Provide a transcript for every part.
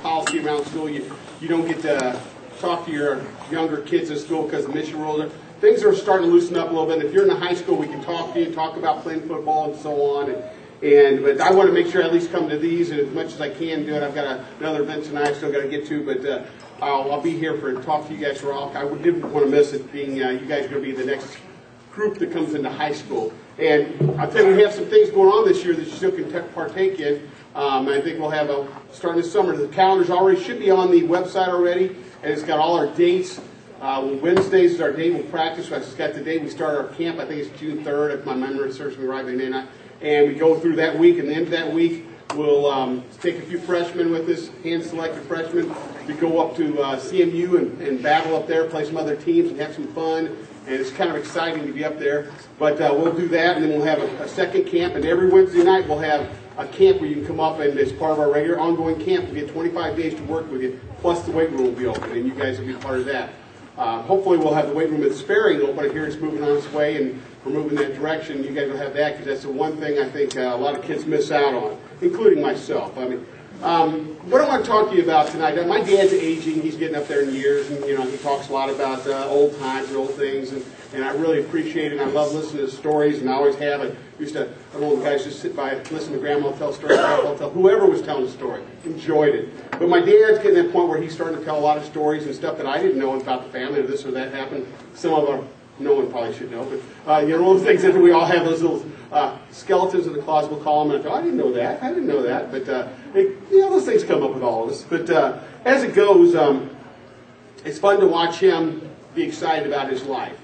policy around school. You don't get to talk to your younger kids at school because the mission rules. Things are starting to loosen up a little bit. If you're in the high school, we can talk to you, talk about playing football and so on. But I want to make sure I at least come to these, and as much as I can do it. I've got another event tonight I've still got to get to, but I'll be here to talk to you guys for all. I didn't want to miss it, being you guys are going to be the next group that comes into high school. And I'll tell you, we have some things going on this year that you still can partake in. I think we'll have starting this summer. The calendars already should be on the website already, and it's got all our dates. Wednesdays is our day we'll practice. It's got the day we start our camp. I think it's June 3rd, if my memory serves me right. And we go through that week, and the end of that week, we'll take a few freshmen with us, hand-selected freshmen. We go up to CMU and battle up there, play some other teams, and have some fun. And it's kind of exciting to be up there. But we'll do that, and then we'll have a second camp. And every Wednesday night, we'll have a camp where you can come up, and as part of our regular ongoing camp, we get 25 days to work with you, plus the weight room will be open, and you guys will be part of that. Hopefully we'll have the weight room at Sperring open. I hear it's moving on its way, and we're moving that direction. You guys will have that, because that's the one thing I think a lot of kids miss out on, including myself. What I want to talk to you about tonight, my dad's aging. He's getting up there in years, and he talks a lot about old times and old things, and I really appreciate it. I love listening to stories, and I always have. I used to, old guys just sit by and listen to Grandma tell stories, Grandpa tell, whoever was telling a story. Enjoyed it. But my dad's getting to that point where he's starting to tell a lot of stories and stuff that I didn't know about the family, or this or that happened. Some of them, no one probably should know, but those things that we all have, those little skeletons in the closet, we'll call them, and I go, I didn't know that, but those things come up with all of us. But as it goes, it's fun to watch him be excited about his life.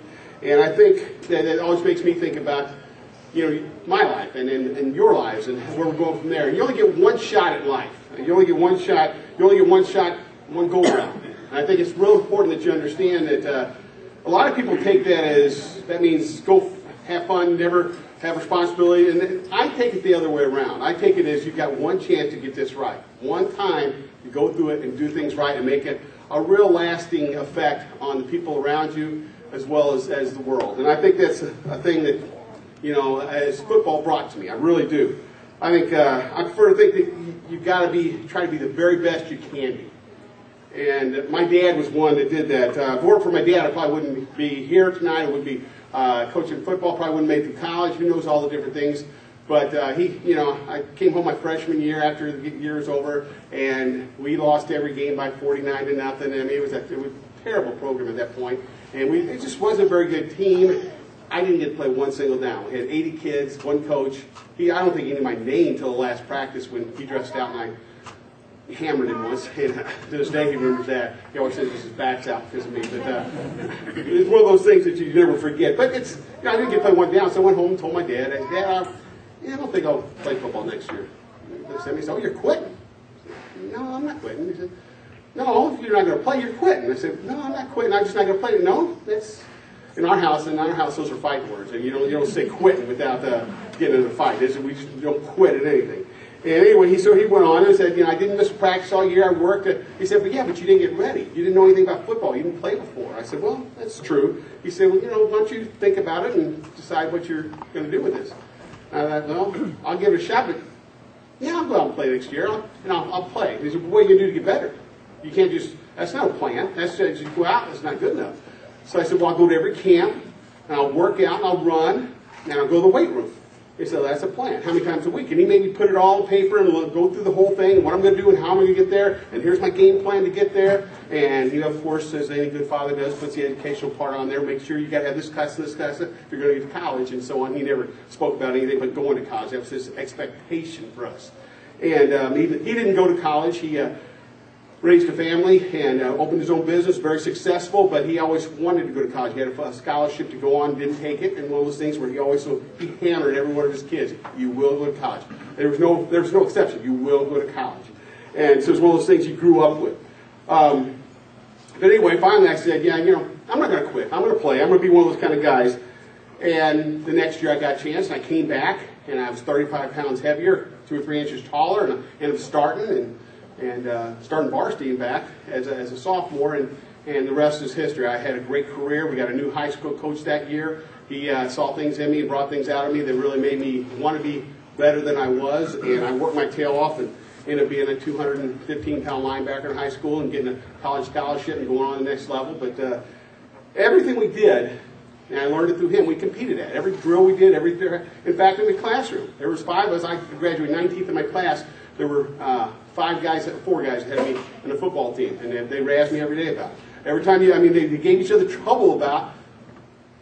And I think that it always makes me think about, my life and your lives and where we're going from there. You only get one shot at life. You only get one shot, one go around. And I think it's real important that you understand that a lot of people take that means go have fun, never have responsibility. And I take it the other way around. I take it as you've got one chance to get this right. One time you go through it and do things right and make it a real lasting effect on the people around you as well as the world. And I think that's a thing that, as football brought to me. I really do. I think I prefer to think that you've got to try to be the very best you can be. And my dad was one that did that. If it weren't for my dad, I probably wouldn't be here tonight. I would be coaching football. Probably wouldn't make it to college. Who knows all the different things. But I came home my freshman year after the year was over, and we lost every game by 49-0. It was a terrible program at that point, and it just wasn't a very good team. I didn't get to play one single down. We had 80 kids, one coach. I don't think he knew my name until the last practice when he dressed out and I hammered him once. And to this day, he remembers that. He always says his back's out because of me. But it's one of those things that you never forget. But I didn't get to play one down, so I went home and told my dad, Dad, I don't think I'll play football next year. He said, oh, you're quitting? No, I'm not quitting. He said, no, if you're not going to play, you're quitting. I said, no, I'm not quitting. I'm just not going to play. No, that's... In our house, those are fight words, and you don't say quitting without getting in a fight. We just don't quit at anything. And anyway, he went on and said, I didn't miss practice all year. I worked. He said, but you didn't get ready. You didn't know anything about football. You didn't play before. I said, well, that's true. He said, well, why don't you think about it and decide what you're going to do with this? And I thought, well, I'll give it a shot, but I'll go out and play next year, and I'll play. He said, well, what are you going to do to get better? You can't that's not a plan. That's just go out. That's not good enough. So I said, well, I'll go to every camp, and I'll work out, and I'll run, and I'll go to the weight room. He said, that's a plan. How many times a week? And he made me put it all on paper and go through the whole thing, what I'm going to do and how I'm going to get there, and here's my game plan to get there. And, of course, as any good father does, puts the educational part on there, make sure you got to have this class, if you're going to get to college, and so on. He never spoke about anything but going to college. That was his expectation for us. And he didn't go to college. He raised a family and opened his own business, very successful, but he always wanted to go to college. He had a scholarship to go on, didn't take it, and one of those things where he hammered every one of his kids, you will go to college. There was no exception. You will go to college. And so it's one of those things he grew up with. But anyway, finally I said, I'm not going to quit. I'm going to play. I'm going to be one of those kind of guys. And the next year I got a chance, and I came back, and I was 35 pounds heavier, 2 or 3 inches taller, and I ended up starting, and starting varsity back as a sophomore, and the rest is history. I had a great career. We got a new high school coach that year. He saw things in me and brought things out of me that really made me want to be better than I was, and I worked my tail off, and ended up being a 215-pound linebacker in high school and getting a college scholarship and going on to the next level. But everything we did, and I learned it through him, we competed at. Every drill we did, in fact, in the classroom, there was 5 of us. I graduated 19th in my class. There were 4 guys ahead of me in the football team, and they razzed me every day about it. Every time they gave each other trouble about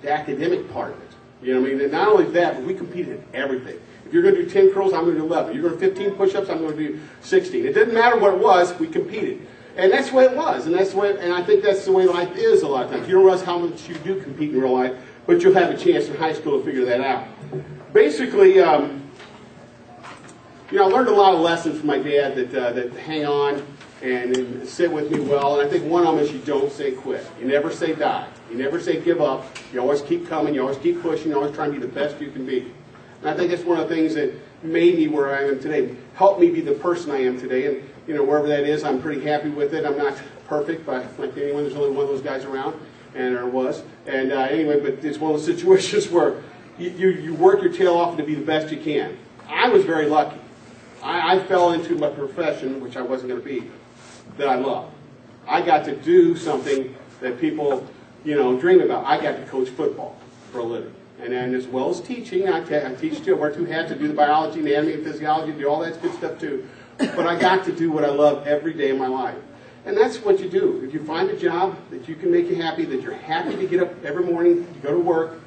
the academic part of it. You know what I mean? And not only that, but we competed in everything. If you're going to do 10 curls, I'm going to do 11. You're going to do 15 push-ups, I'm going to do 16. It didn't matter what it was, we competed. And that's the way it was. And I think that's the way life is a lot of times. You don't realize how much you do compete in real life, but you'll have a chance in high school to figure that out. Basically, I learned a lot of lessons from my dad that hang on and sit with me well. And I think one of them is you don't say quit. You never say die. You never say give up. You always keep coming. You always keep pushing. You always try to be the best you can be. And I think that's one of the things that made me where I am today, helped me be the person I am today. And wherever that is, I'm pretty happy with it. I'm not perfect, but like anyone, there's only one of those guys around, and there was. And anyway, but it's one of those situations where you work your tail off to be the best you can. I was very lucky. I fell into my profession, which I wasn't going to be, that I love. I got to do something that people, dream about. I got to coach football for a living. And then as well as teaching, I teach too. I wear 2 hats. I do the biology, anatomy, and physiology, do all that good stuff too. But I got to do what I love every day of my life. And that's what you do. If you find a job that you can make you happy, that you're happy to get up every morning, you go to work,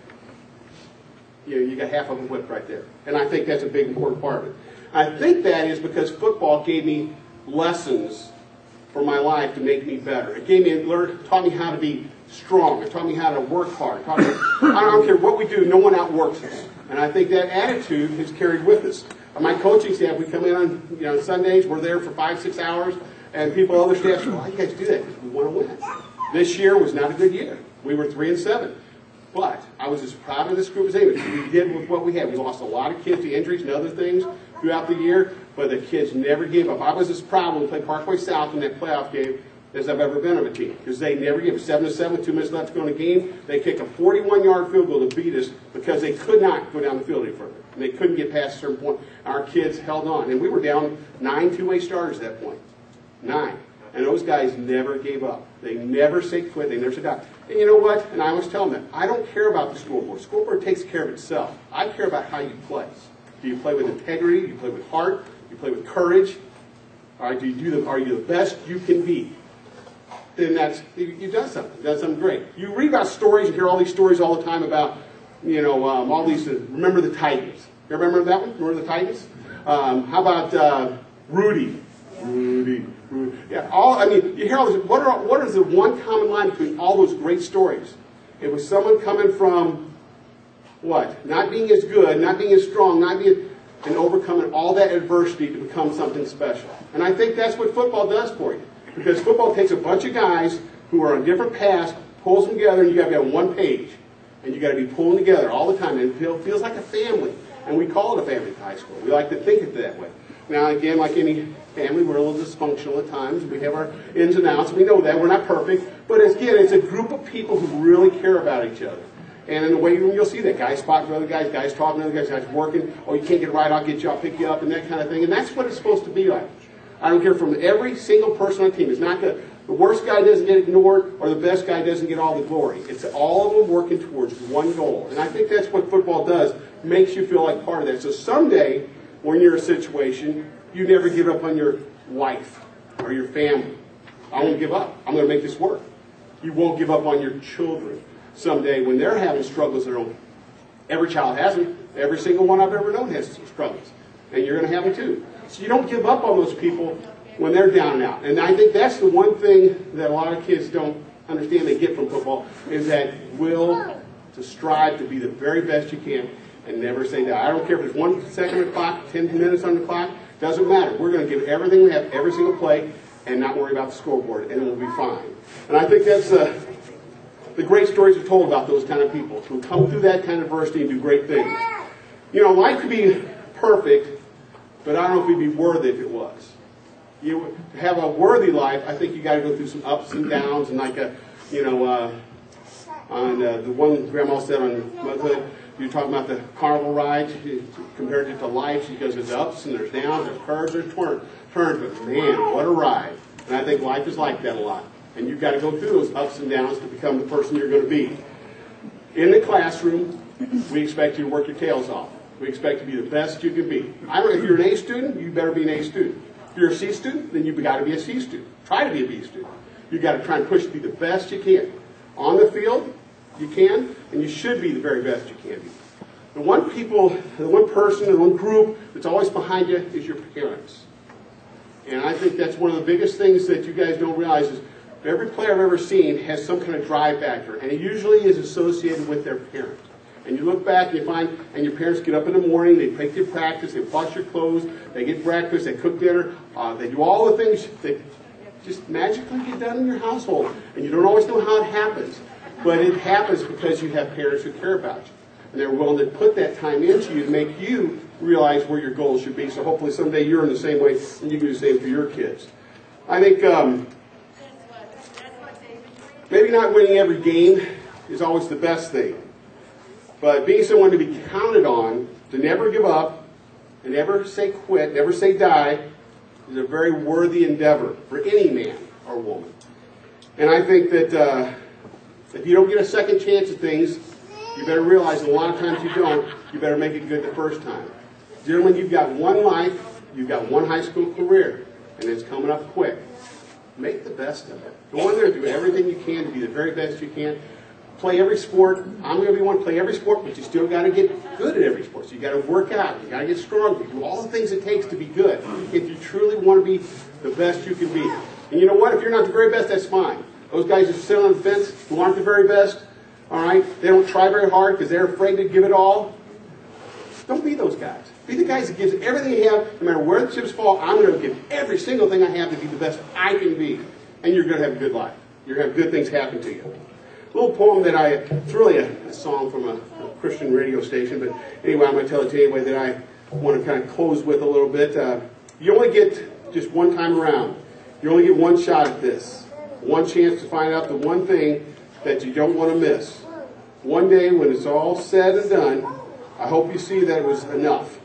you got half of a whip right there. And I think that's a big important part of it. I think that is because football gave me lessons for my life to make me better. It taught me how to be strong. It taught me how to work hard. I don't care what we do, no one outworks us. And I think that attitude is carried with us. On my coaching staff, we come in on Sundays, we're there for 5-6 hours, and people on other staff say, why do you guys do that? Because we want to win. This year was not a good year. We were 3-7. But I was as proud of this group as anyone. We did with what we had. We lost a lot of kids to injuries and other things throughout the year, but the kids never gave up. I was as proud when we played Parkway South in that playoff game as I've ever been of a team, because they never gave up. 7-7, 2 minutes left to go in the game. They kicked a 41-yard field goal to beat us because they could not go down the field any further. And they couldn't get past a certain point. Our kids held on. And we were down 9 two-way starters at that point. 9. And those guys never gave up. They never said quit. They never said die. And you know what? And I always tell them that. I don't care about the scoreboard. The scoreboard takes care of itself. I care about how you play. Do you play with integrity? Do you play with heart? Do you play with courage? Or are you the best you can be? Then you've done something. You've done something great. You read about stories and hear all these stories all the time about, all these. Remember the Titans. You remember that one? Remember the Titans? How about Rudy? Rudy. Yeah. You hear all this. What is the one common line between all those great stories? It was someone coming from what? Not being as good, not being as strong, and overcoming all that adversity to become something special. And I think that's what football does for you. Because football takes a bunch of guys who are on different paths, pulls them together, and you got to be on one page. And you got to be pulling together all the time. And it feels like a family. And we call it a family in high school. We like to think it that way. Now, again, like any family, we're a little dysfunctional at times. We have our ins and outs. We know that. We're not perfect. But again, it's a group of people who really care about each other. And in the weight room, you'll see that. Guys spotting other guys talking to other guys working. Oh, you can't get it right, I'll get you, I'll pick you up, and that kind of thing. And that's what it's supposed to be like. I don't care from every single person on the team. It's not the worst guy doesn't get ignored or the best guy doesn't get all the glory. It's all of them working towards one goal. And I think that's what football does. Makes you feel like part of that. So someday, when you're in a situation, you never give up on your wife or your family. I won't give up. I'm going to make this work. You won't give up on your children someday when they're having struggles of their own. Every child has them. Every single one I've ever known has some struggles. And you're going to have them too. So you don't give up on those people when they're down and out. And I think that's the one thing that a lot of kids don't understand they get from football is that will to strive to be the very best you can and never say die. I don't care if it's 1 second on the clock, 10 minutes on the clock. Doesn't matter. We're going to give everything we have every single play and not worry about the scoreboard, and we'll be fine. And I think that's the great stories are told about those kind of people who come through that kind of adversity and do great things. Life could be perfect, but I don't know if we'd be worthy if it was. To have a worthy life, I think you got to go through some ups and downs and on the one Grandma said on Motherhood. You're talking about the carnival rides, compared it to life, because there's ups and there's downs, there's curves, there's turns, but man, what a ride. And I think life is like that a lot. And you've got to go through those ups and downs to become the person you're going to be. In the classroom, we expect you to work your tails off. We expect to be the best you can be. I don't know, if you're an A student, you better be an A student. If you're a C student, then you've got to be a C student. Try to be a B student. You've got to try and push to be the best you can. On the field, you can, and you should be the very best you can be. The one person, the one group that's always behind you is your parents. And I think that's one of the biggest things that you guys don't realize is every player I've ever seen has some kind of drive factor, and it usually is associated with their parent. And you look back and you find, and your parents get up in the morning, they take their practice, they wash your clothes, they get breakfast, they cook dinner, they do all the things that just magically get done in your household. And you don't always know how it happens, but it happens because you have parents who care about you. And they're willing to put that time into you to make you realize where your goals should be. So hopefully someday you're in the same way and you can do the same for your kids. I think maybe not winning every game is always the best thing. But being someone to be counted on, to never give up, and never say quit, never say die, is a very worthy endeavor for any man or woman. And I think that if you don't get a second chance at things, you better realize that a lot of times you don't, you better make it good the first time. Gentlemen, you've got one life, you've got one high school career, and it's coming up quick. Make the best of it. Go in there and do everything you can to be the very best you can. Play every sport. I'm going to be one to play every sport, but you still got to get good at every sport. So you got to work out. You got to get strong. You do all the things it takes to be good. If you truly want to be the best you can be. And you know what? If you're not the very best, that's fine. Those guys who sit on the fence who aren't the very best, all right, they don't try very hard because they're afraid to give it all. Don't be those guys. Be the guys that gives everything you have, no matter where the chips fall. I'm going to give every single thing I have to be the best I can be. And you're going to have a good life. You're going to have good things happen to you. A little poem that it's really a song from a Christian radio station, but anyway, I'm going to tell it to you anyway that I want to kind of close with a little bit. You only get just one time around. You only get one shot at this. One chance to find out the one thing that you don't want to miss. One day when it's all said and done, I hope you see that it was enough.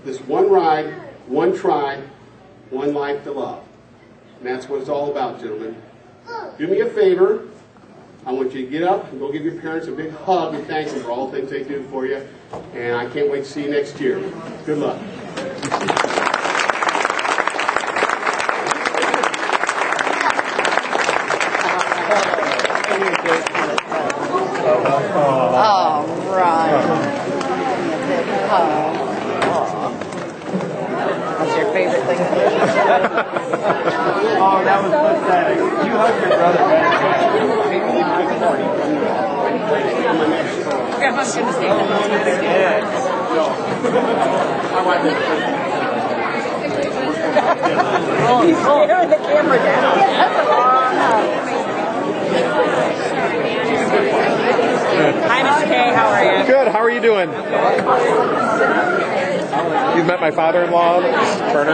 This one ride, one try, one life to love. And that's what it's all about, gentlemen. Do me a favor. I want you to get up and go give your parents a big hug and thank them for all the things they do for you. And I can't wait to see you next year. Good luck. Oh, right. What's your favorite thing to do? Oh, that was pathetic. You hugged your brother back. Grandma's going to stay home. Yeah. He's staring the camera down. Hi, Mr. K. How are you? Good. How are you doing? You've met my father-in-law, Turner. I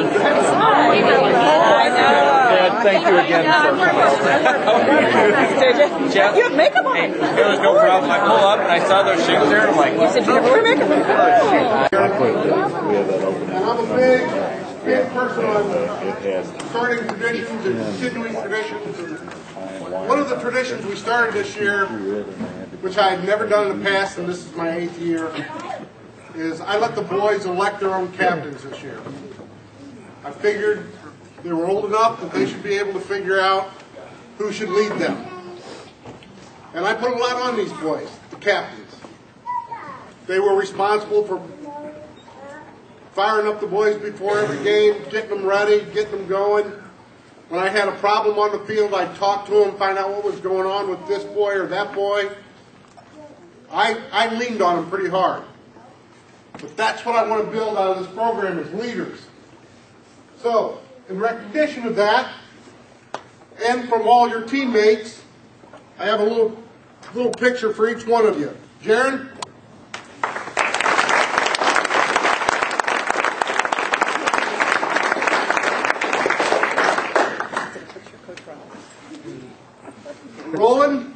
know. Yeah, thank you again for Did you? You have makeup on. There was no problem. I pull up and I saw those shoes there, and I'm like, You said you never wear makeup. And I'm a big person on starting traditions and continuing traditions. And one of the traditions we started this year, which I had never done in the past, and this is my 8th year, is I let the boys elect their own captains this year. I figured they were old enough that they should be able to figure out who should lead them. And I put a lot on these boys, the captains. They were responsible for firing up the boys before every game, getting them ready, getting them going. When I had a problem on the field, I'd talk to them, find out what was going on with this boy or that boy. I leaned on them pretty hard. But that's what I want to build out of this program is leaders. So, in recognition of that, and from all your teammates, I have a little picture for each one of you. Jaron? Roland?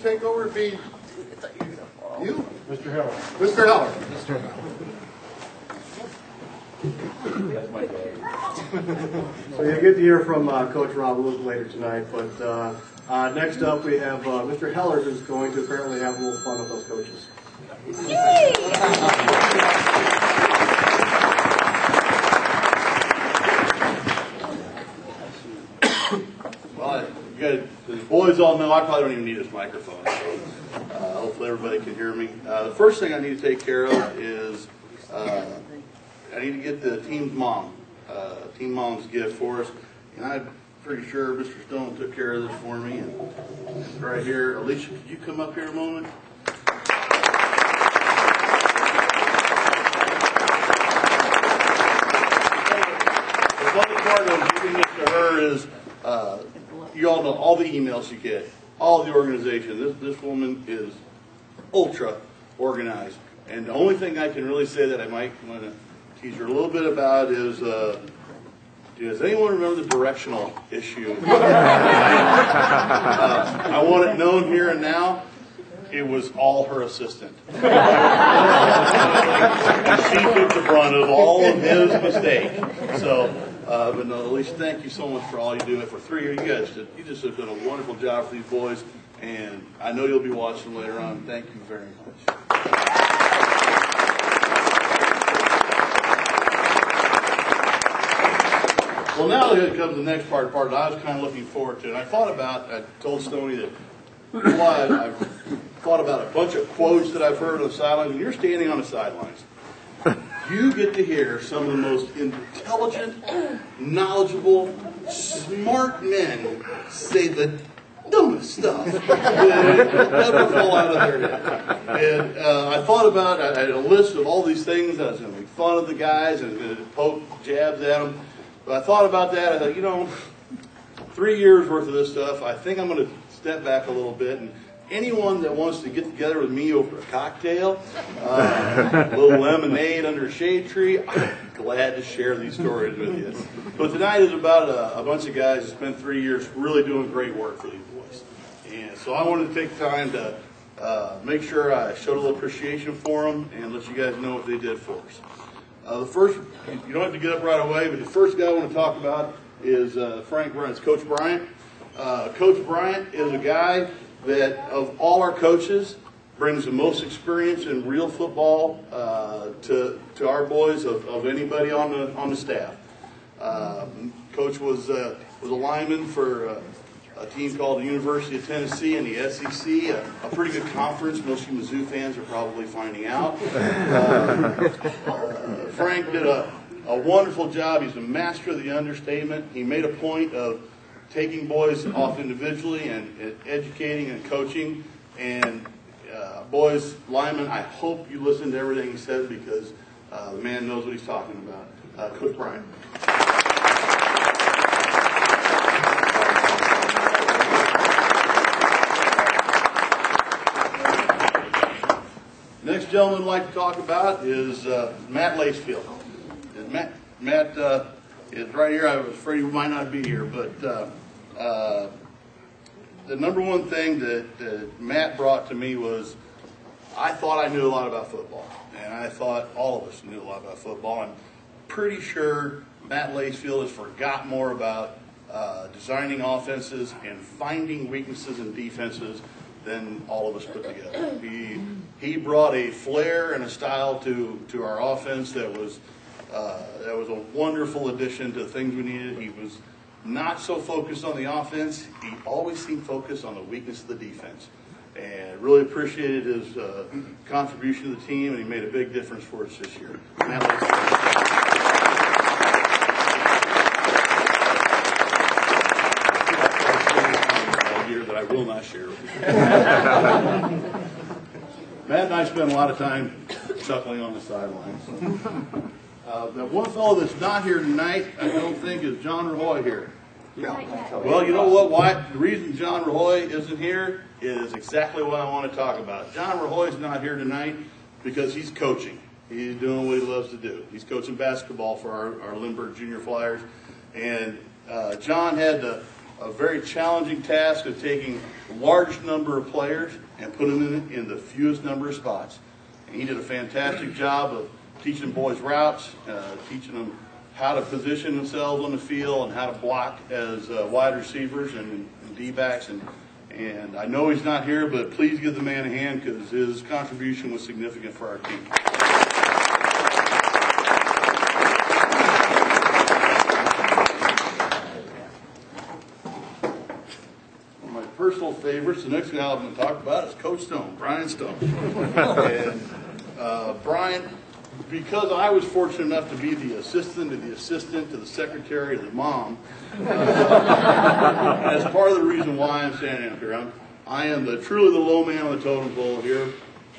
take over and be you? Mr. Heller. Mr. Heller. So you'll get to hear from Coach Rob a little later tonight, but next up we have Mr. Heller, who's going to apparently have a little fun with those coaches. Well, the boys all know I probably don't even need this microphone, so hopefully everybody can hear me. The first thing I need to take care of is I need to get the team mom's gift for us, and I'm pretty sure Mr. Stone took care of this for me. And right here, Alicia, could you come up here a moment? The funny part of giving this to her is, you all know all the emails you get, all the organization. This woman is ultra organized, and the only thing I can really say that I might want to tease her a little bit about is, does anyone remember the directional issue? I want it known here and now, it was all her assistant. And she took the brunt of all of his mistakes. So, but no, Alicia, thank you so much for all you do. For 3 years, you just have done a wonderful job for these boys, and I know you'll be watching later on. Thank you very much. Well, now here comes the next part that I was kind of looking forward to. And I told Stoney that I've thought about a bunch of quotes that I've heard on the sidelines. When you're standing on the sidelines, you get to hear some of the most intelligent, knowledgeable, smart men say the dumbest stuff that never fall out of their head. And I thought about it. I had a list of all these things. I was going to make fun of the guys and poke jabs at them. But I thought about that. I thought, 3 years worth of this stuff, I think I'm going to step back a little bit. And anyone that wants to get together with me over a cocktail, a little lemonade under a shade tree, I'm glad to share these stories with you. But tonight is about a bunch of guys that spent 3 years really doing great work for these boys. And so I wanted to take time to make sure I showed a little appreciation for them and let you guys know what they did for us. The first, you don't have to get up right away, but the first guy I want to talk about is Frank Bryant. It's Coach Bryant. Coach Bryant is a guy that, of all our coaches, brings the most experience in real football to our boys of anybody on the staff. Coach was a lineman for a team called the University of Tennessee in the SEC, a pretty good conference. Most of you Mizzou fans are probably finding out. Frank did a wonderful job. He's a master of the understatement. He made a point of taking boys off individually and educating and coaching. And boys, linemen, I hope you listened to everything he said because the man knows what he's talking about. Coach Bryant. Next gentleman I'd like to talk about is Matt Lacefield. And Matt is right here. I was afraid he might not be here, but the number one thing that Matt brought to me was I thought I knew a lot about football, and I thought all of us knew a lot about football. I'm pretty sure Matt Lacefield has forgot more about designing offenses and finding weaknesses in defenses than all of us put together. He brought a flair and a style to our offense that was a wonderful addition to things we needed. He was not so focused on the offense. He always seemed focused on the weakness of the defense. And really appreciated his contribution to the team, and he made a big difference for us this year. That I will not share with you. Matt and I spent a lot of time chuckling on the sidelines. The one fellow that's not here tonight, I don't think, is John Rahoy here. Well, you know what? The reason John Rahoy isn't here is exactly what I want to talk about. John Rahoy's not here tonight because he's coaching. He's doing what he loves to do. He's coaching basketball for our Lindbergh Junior Flyers. And John had a a very challenging task of taking a large number of players and putting them in the fewest number of spots. And he did a fantastic job of teaching boys routes, teaching them how to position themselves on the field and how to block as wide receivers and D-backs. And I know he's not here, but please give the man a hand because his contribution was significant for our team. One of my personal favorites, the next guy I'm going to talk about is Coach Stone, Brian Stone. And Brian, because I was fortunate enough to be the assistant to the assistant to the secretary to the mom, that's part of the reason why I'm standing up here. I am truly the low man on the totem pole here,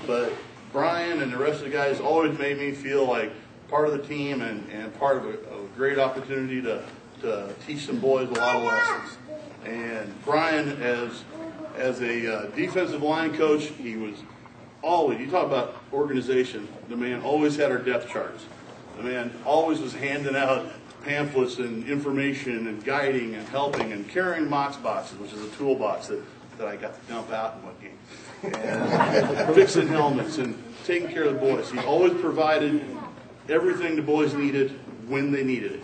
but Brian and the rest of the guys always made me feel like part of the team and part of a great opportunity to teach some boys a lot of lessons. And Brian, as a defensive line coach, he was always, you talk about organization, the man always had our depth charts. The man always was handing out pamphlets and information and guiding and helping and carrying mox boxes, which is a toolbox that I got to dump out in one game. And fixing helmets and taking care of the boys. He always provided everything the boys needed when they needed it.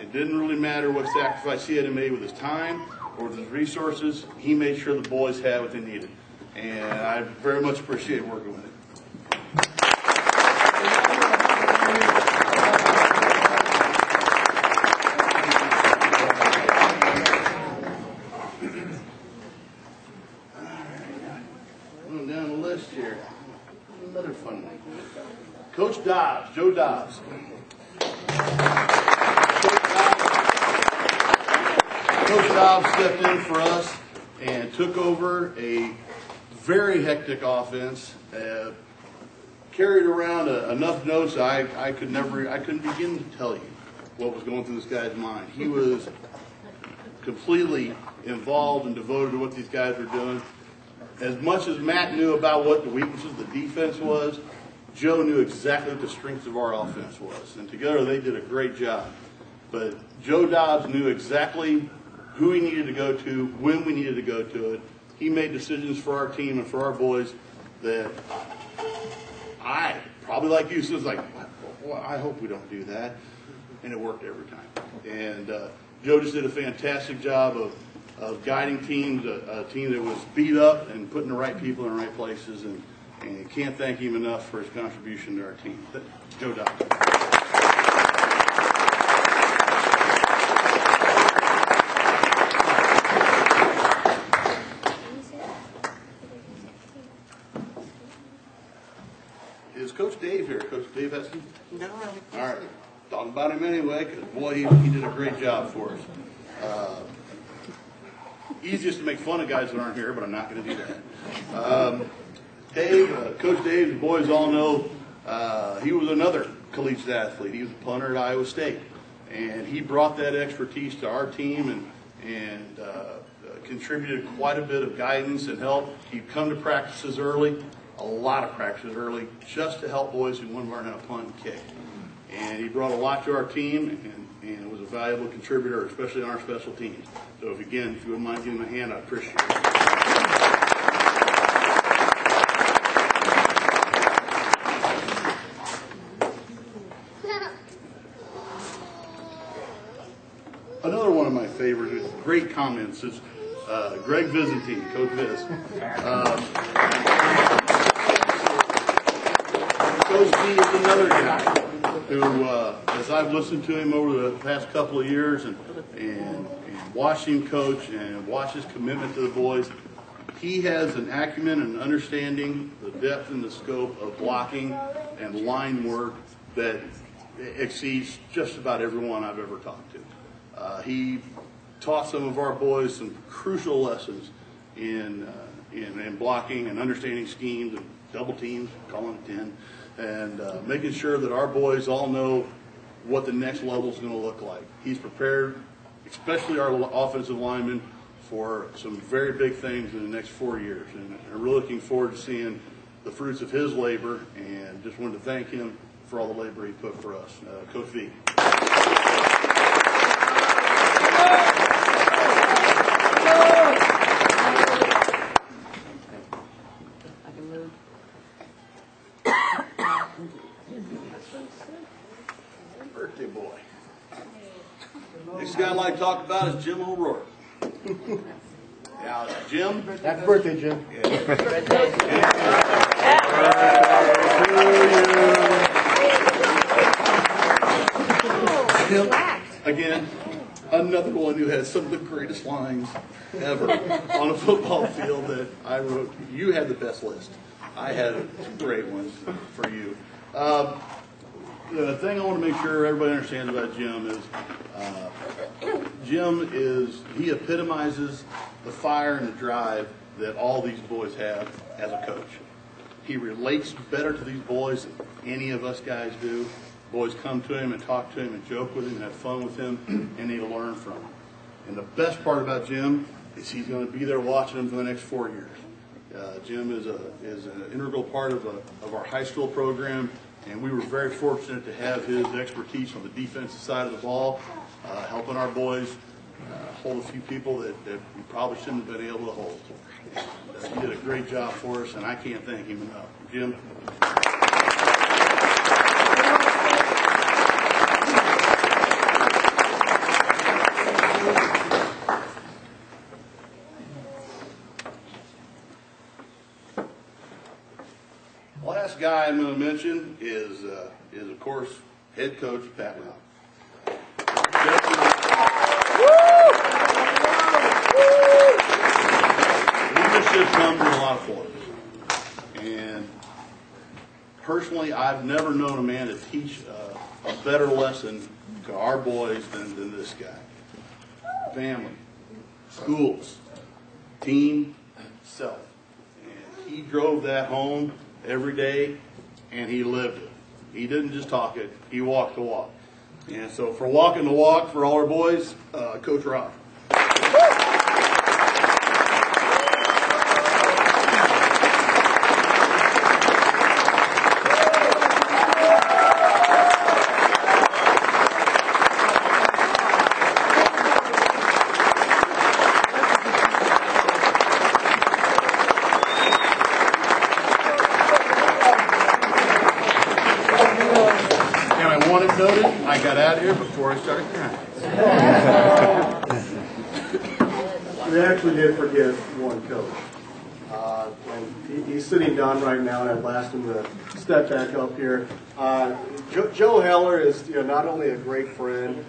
It didn't really matter what sacrifice he had to make with his time or with his resources. He made sure the boys had what they needed. And I very much appreciate working with him. Going down the list here. Another fun one. Coach Dobbs, Joe Dobbs. Coach Dobbs stepped in for us and took over a very hectic offense. Carried around enough notes I couldn't begin to tell you what was going through this guy's mind. He was completely involved and devoted to what these guys were doing. As much as Matt knew about what the weaknesses of the defense was, Joe knew exactly what the strengths of our offense was. And together they did a great job. But Joe Dobbs knew exactly who he needed to go to, when we needed to go to it. He made decisions for our team and for our boys that I, probably like you, so it's like, well, I hope we don't do that. And it worked every time. And Joe just did a fantastic job of guiding teams, a team that was beat up and putting the right people in the right places. And can't thank him enough for his contribution to our team. Joe Dobbs. Is Coach Dave here? Coach Dave Heston? No. All right. Talking about him anyway, because, boy, he did a great job for us. Easiest to make fun of guys that aren't here, but I'm not going to do that. Dave, Coach Dave, the boys all know, he was another collegiate athlete. He was a punter at Iowa State. And he brought that expertise to our team and contributed quite a bit of guidance and help. He'd come to practices early, a lot of practices early, just to help boys who wanted to learn how to punt and kick. And he brought a lot to our team and was a valuable contributor, especially on our special teams. So if you wouldn't mind giving him a hand, I'd appreciate it. Another one of my favorite, great comments is Greg Vizentine, Coach Viz. Coach V is another guy who, as I've listened to him over the past couple of years and watched him coach and watched his commitment to the boys, he has an acumen and understanding the depth and the scope of blocking and line work that exceeds just about everyone I've ever talked to. He taught some of our boys some crucial lessons in blocking and understanding schemes and double teams, calling it 10, and making sure that our boys all know what the next level is going to look like. He's prepared, especially our offensive linemen, for some very big things in the next 4 years. And I'm really looking forward to seeing the fruits of his labor, and just wanted to thank him for all the labor he put for us. Coach V. guy I'd like to talk about is Jim O'Rourke. Now, Jim. Happy birthday, Jim. Jim, again, another one who has some of the greatest lines ever on a football field that I wrote. You had the best list. I had some great ones for you. The thing I want to make sure everybody understands about Jim is, he epitomizes the fire and the drive that all these boys have as a coach. He relates better to these boys than any of us guys do. Boys come to him and talk to him and joke with him and have fun with him, and they learn from him. And the best part about Jim is he's going to be there watching them for the next 4 years. Jim is an integral part of our high school program, and we were very fortunate to have his expertise on the defensive side of the ball, helping our boys hold a few people that we probably shouldn't have been able to hold. He did a great job for us, and I can't thank him enough. Jim? Last guy I'm going to mention is of course head coach Pat Rao. Leadership comes in a lot of forms, and personally, I've never known a man to teach a better lesson to our boys than this guy. Family, schools, team, self, and he drove that home every day, and he lived it. He didn't just talk it, he walked the walk. And so for walking the walk for all our boys, Coach Rob. Noted, I got out of here before I started crying. We actually did forget one coach. And he's sitting down right now, and I've asked him to step back up here. Joe Heller is not only a great friend,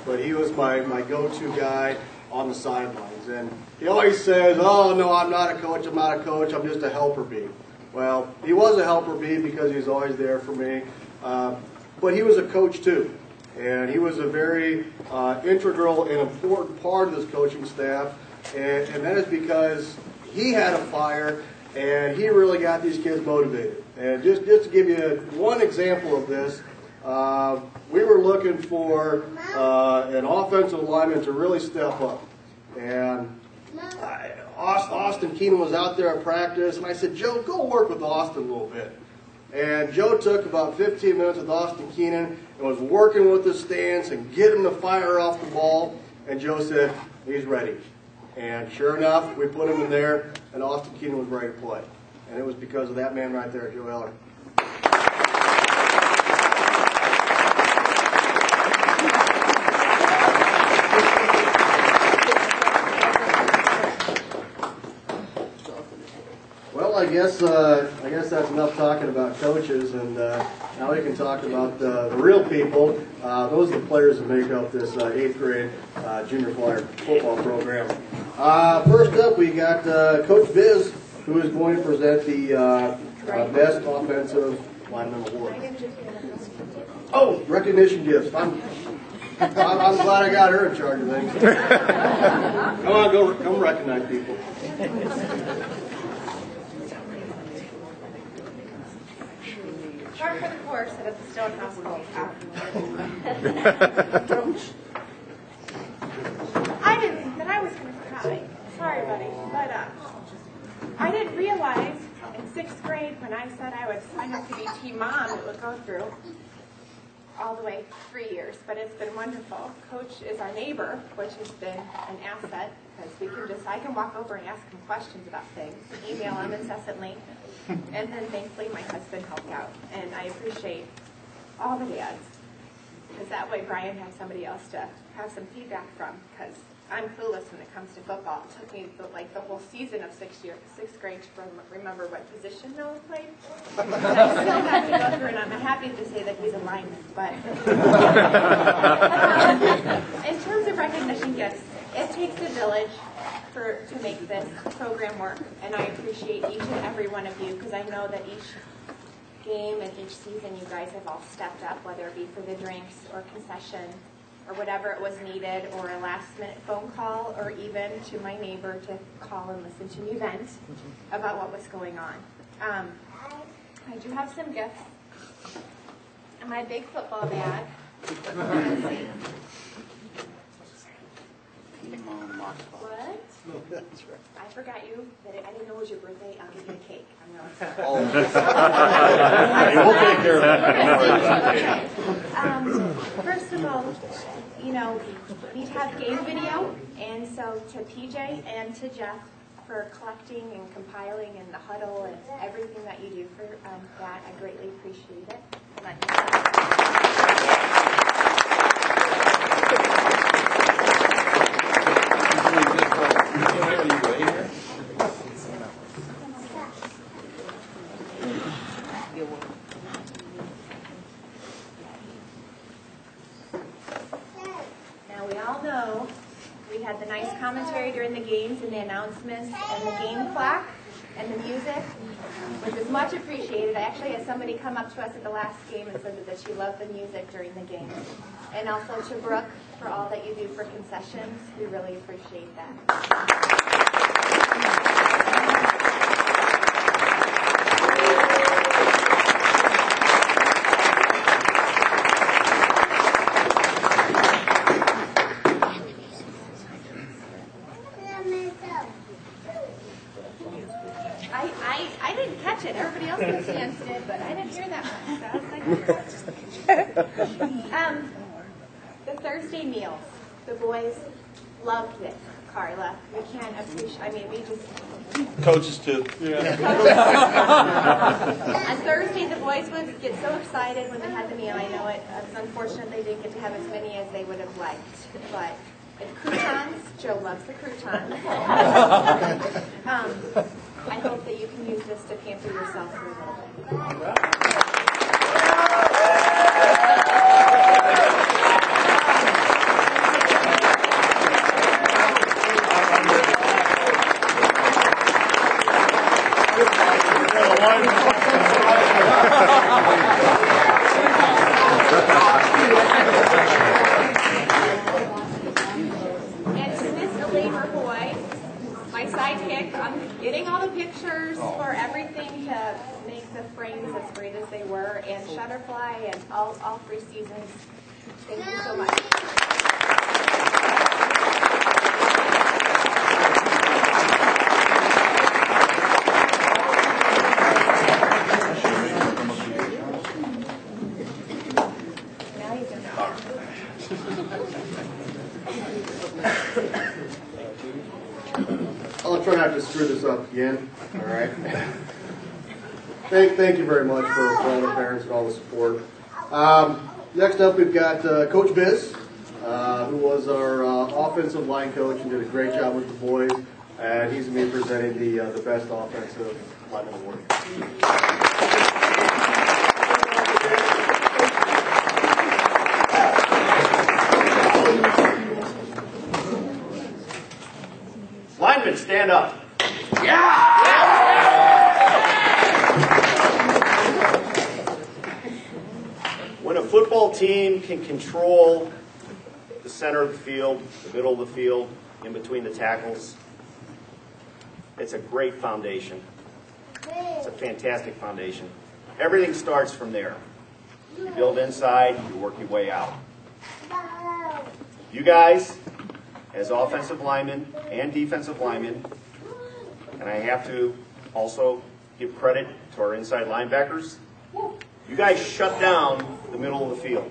but he was my go-to guy on the sidelines. And he always says, "Oh, no, I'm not a coach, I'm not a coach, I'm just a helper bee." Well, he was a helper bee because he was always there for me. But he was a coach too, and he was a very integral and important part of this coaching staff, and that is because he had a fire, and he really got these kids motivated. And just to give you one example of this, we were looking for an offensive lineman to really step up, and Austin Keenan was out there at practice, and I said, "Joe, go work with Austin a little bit." And Joe took about 15 minutes with Austin Keenan and was working with the stance and getting the fire off the ball. And Joe said, "He's ready." And sure enough, we put him in there, and Austin Keenan was ready to play. And it was because of that man right there, Joe Heller. Well, I guess that's enough talking about coaches, and now we can talk about the real people. Those are the players that make up this 8th grade junior flyer football program. First up, we got Coach Biz, who is going to present the Best Offensive Lineman Award. Oh, recognition gifts. I'm glad I got her in charge of things. Come on, come recognize people. Part for the course at the Stonehouse Golf. I didn't think that I was going to cry. Sorry, buddy. But I didn't realize in 6th grade when I said I would sign up to be team mom, it would go through all the way 3 years. But it's been wonderful. Coach is our neighbor, which has been an asset because I can walk over and ask him questions about things, email him incessantly. And then thankfully my husband helped out, and I appreciate all the dads because that way Brian has somebody else to have some feedback from, because I'm clueless when it comes to football. It took me the whole season of sixth grade to remember what position Noah played. And I still have to go through, and I'm happy to say that he's a lineman. But in terms of recognition gifts, it takes a village to make this program work, and I appreciate each and every one of you, because I know that each game and each season you guys have all stepped up, whether it be for the drinks or concession or whatever it was needed, or a last-minute phone call, or even to my neighbor to call and listen to me vent about what was going on. I do have some gifts. And my big football bag. Let's see. What? That's right. I forgot you. I didn't know it was your birthday. I'll give you a cake. I'm really sorry. We'll take care of Okay. First of all, we have game video, and so to PJ and to Jeff for collecting and compiling and the huddle and everything that you do for that, I greatly appreciate it. Now we all know we had the nice commentary during the games and the announcements and the game clock and the music, which is much appreciated. I actually had somebody come up to us at the last game and said that she loved the music during the game. And also to Brooke for all that you do for concessions. We really appreciate that. I didn't catch it. Everybody else in the stands did, but I didn't hear that one. So I was like, the Thursday meals. The boys loved it, Carla. We can't appreciate, we just... Coaches too. Yeah. On Thursday, the boys would get so excited when they had the meal. I know it's unfortunate they didn't get to have as many as they would have liked, but... And croutons, Joe loves the croutons. I hope that you can use this to pamper yourself for a little bit. And to Miss Labor Boy, my sidekick, I'm getting all the pictures for everything to make the frames as great as they were, and Shutterfly and all 3 seasons. Thank you so much. Now you can go. I'll try not to screw this up again. All right. Thank you very much for all the parents and all the support. Next up, we've got Coach Biz, who was our offensive line coach and did a great job with the boys. And he's going to be presenting the best offensive lineman award. Linemen, stand up. When a football team can control the center of the field, the middle of the field, in between the tackles, it's a great foundation. It's a fantastic foundation. Everything starts from there. You build inside, you work your way out. You guys, as offensive linemen and defensive linemen, and I have to also give credit to our inside linebackers, you guys shut down the middle of the field.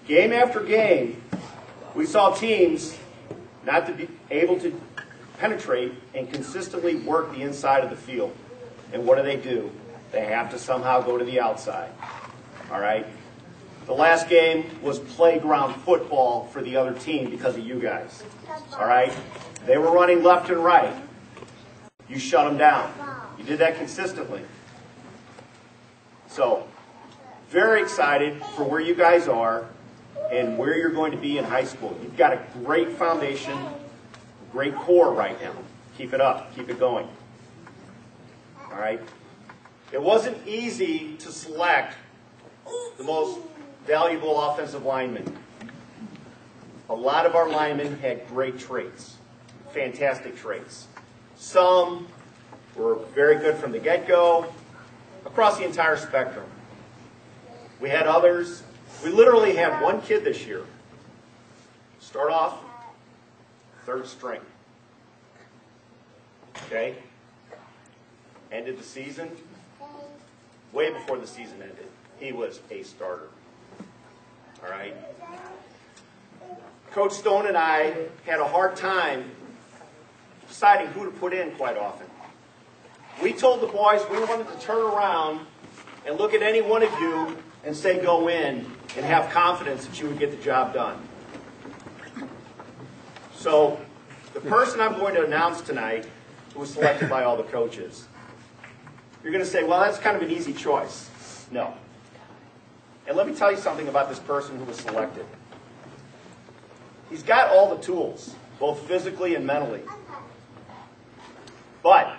Game after game, we saw teams not to be able to penetrate and consistently work the inside of the field. And what do? They have to somehow go to the outside. All right? The last game was playground football for the other team because of you guys. All right? They were running left and right. You shut them down. You did that consistently. So, very excited for where you guys are and where you're going to be in high school. You've got a great foundation, great core right now. Keep it up. Keep it going. All right? It wasn't easy to select the most valuable offensive linemen. A lot of our linemen had great traits, fantastic traits. Some were very good from the get-go, across the entire spectrum. We had others. We literally had one kid this year start off third string. Okay? Ended the season. Way before the season ended, he was a starter. All right? Coach Stone and I had a hard time deciding who to put in quite often. We told the boys we wanted to turn around and look at any one of you and say go in and have confidence that you would get the job done. So the person I'm going to announce tonight who was selected by all the coaches, you're going to say, well, that's kind of an easy choice. No. And let me tell you something about this person who was selected. He's got all the tools, both physically and mentally. But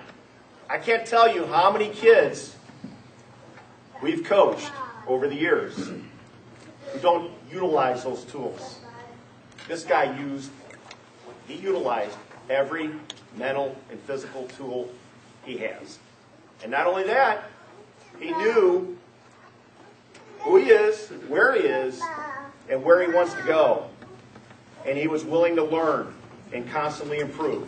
I can't tell you how many kids we've coached over the years who don't utilize those tools. This guy utilized every mental and physical tool he has. And not only that, he knew who he is, where he is, and where he wants to go. And he was willing to learn and constantly improve,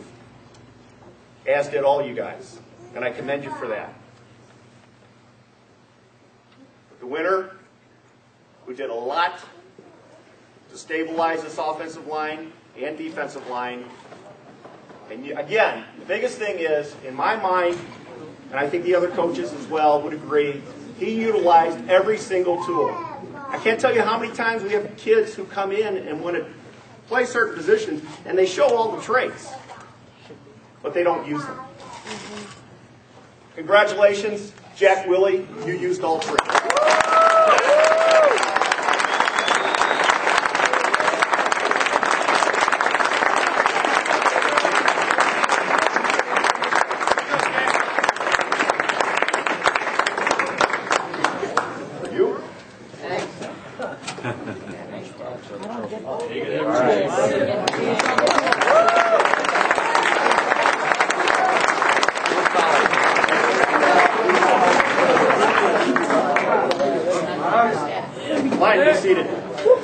as did all you guys. And I commend you for that. The winner, who did a lot to stabilize this offensive line and defensive line. And again, the biggest thing is, in my mind, and I think the other coaches as well would agree, he utilized every single tool. I can't tell you how many times we have kids who come in and want to play certain positions, and they show all the traits, but they don't use them. Congratulations, Jack Willie, you used all traits.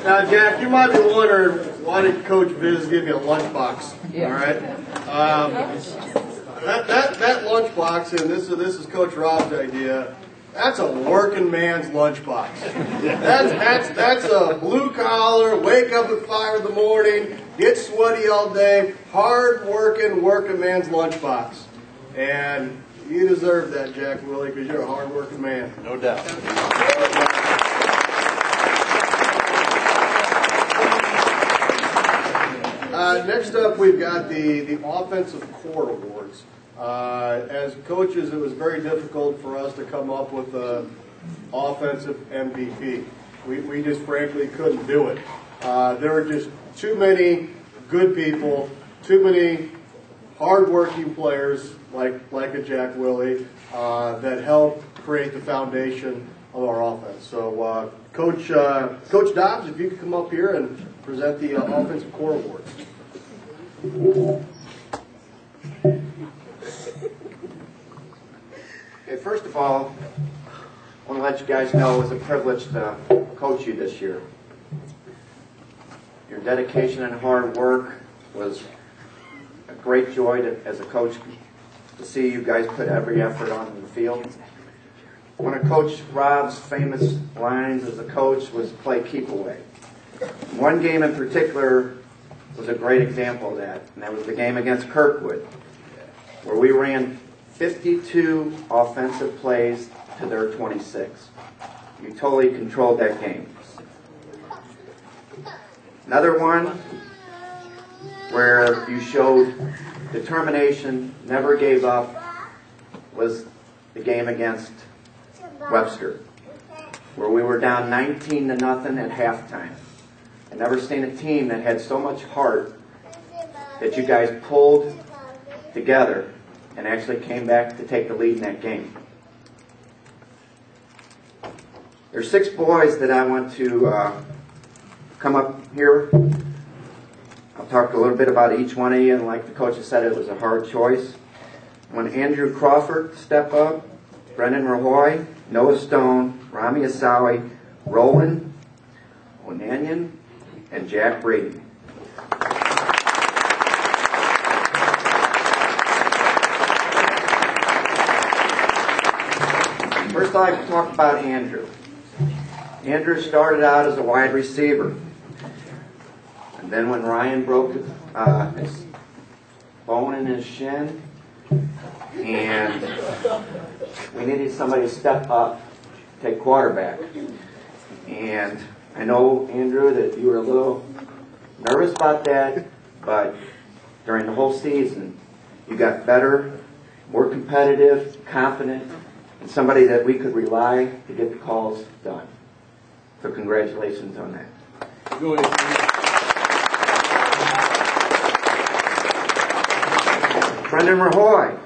Now, Jack, you might be wondering, why did Coach Viz give you a lunchbox? All right. That lunchbox, and this is Coach Rob's idea. That's a working man's lunchbox. That's a blue collar, wake up at 5 in the morning, get sweaty all day, hard working man's lunchbox. And you deserve that, Jack Willie, because you're a hard working man. No doubt. Next up, we've got the Offensive Core Awards. As coaches, it was very difficult for us to come up with an offensive MVP. We just frankly couldn't do it. There were just too many good people, too many hard-working players like a Jack Willie that helped create the foundation of our offense. So, Coach Dobbs, if you could come up here and present the Offensive Core Awards. Okay, first of all, I want to let you guys know it was a privilege to coach you this year. Your dedication and hard work was a great joy as a coach to see you guys put every effort on the field. One of Coach Rob's famous lines as a coach was play keep away. One game in particular was a great example of that, and that was the game against Kirkwood, where we ran 52 offensive plays to their 26. You totally controlled that game. Another one where you showed determination, never gave up, was the game against Webster, where we were down 19-0 at halftime. I've never seen a team that had so much heart that you guys pulled together and actually came back to take the lead in that game. There's 6 boys that I want to come up here. I'll talk a little bit about each one of you, and like the coach has said, it was a hard choice. I want Andrew Crawford to step up, Brendan Rahoy, Noah Stone, Rami Asawi, Roland Onanian, and Jack Brady. First, I'd like to talk about Andrew. Andrew started out as a wide receiver. And then when Ryan broke his bone in his shin, and we needed somebody to step up, take quarterback. And I know, Andrew, that you were a little nervous about that, but during the whole season, you got better, more competitive, confident, and somebody that we could rely to get the calls done. So congratulations on that. Go ahead. Brendan Rahoy.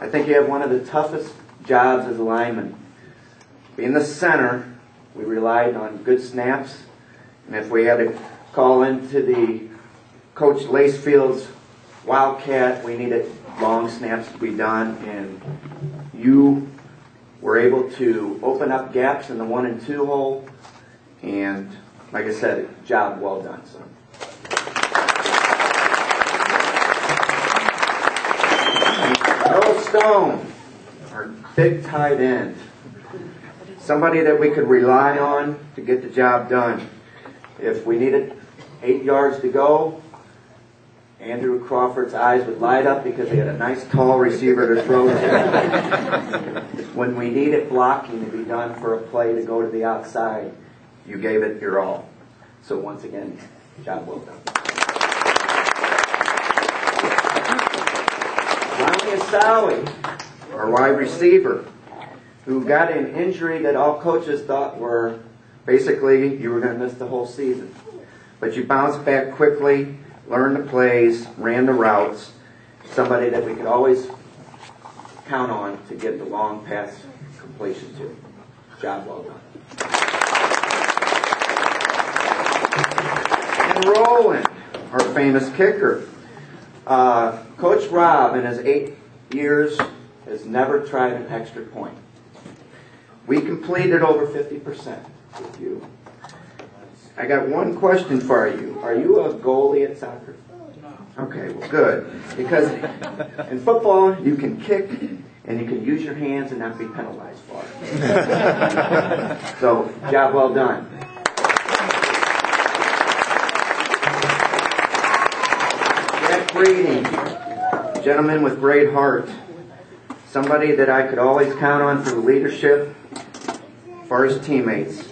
I think you have one of the toughest jobs as a lineman. Being the center, we relied on good snaps, and if we had to call into the Coach Lacefield's Wildcat, we needed long snaps to be done, and you were able to open up gaps in the 1 and 2 hole, and like I said, job well done, son. Noah Stone, our big tight end. Somebody that we could rely on to get the job done. If we needed 8 yards to go, Andrew Crawford's eyes would light up because he had a nice tall receiver to throw to. When we needed blocking to be done for a play to go to the outside, you gave it your all. So once again, job well done. Rami Asawi, our wide receiver, who got an injury that all coaches thought were basically you were going to miss the whole season. But you bounced back quickly, learned the plays, ran the routes, somebody that we could always count on to get the long pass completion to. Job well done. And Roland, our famous kicker. Coach Rob, in his 8 years, has never tried an extra point. We completed over 50% with you. I got one question for you. Are you a goalie at soccer? No. Okay, well, good. Because in football, you can kick and you can use your hands and not be penalized for it. So, job well done. Jack Brady, gentleman with great heart. Somebody that I could always count on for the leadership for his teammates.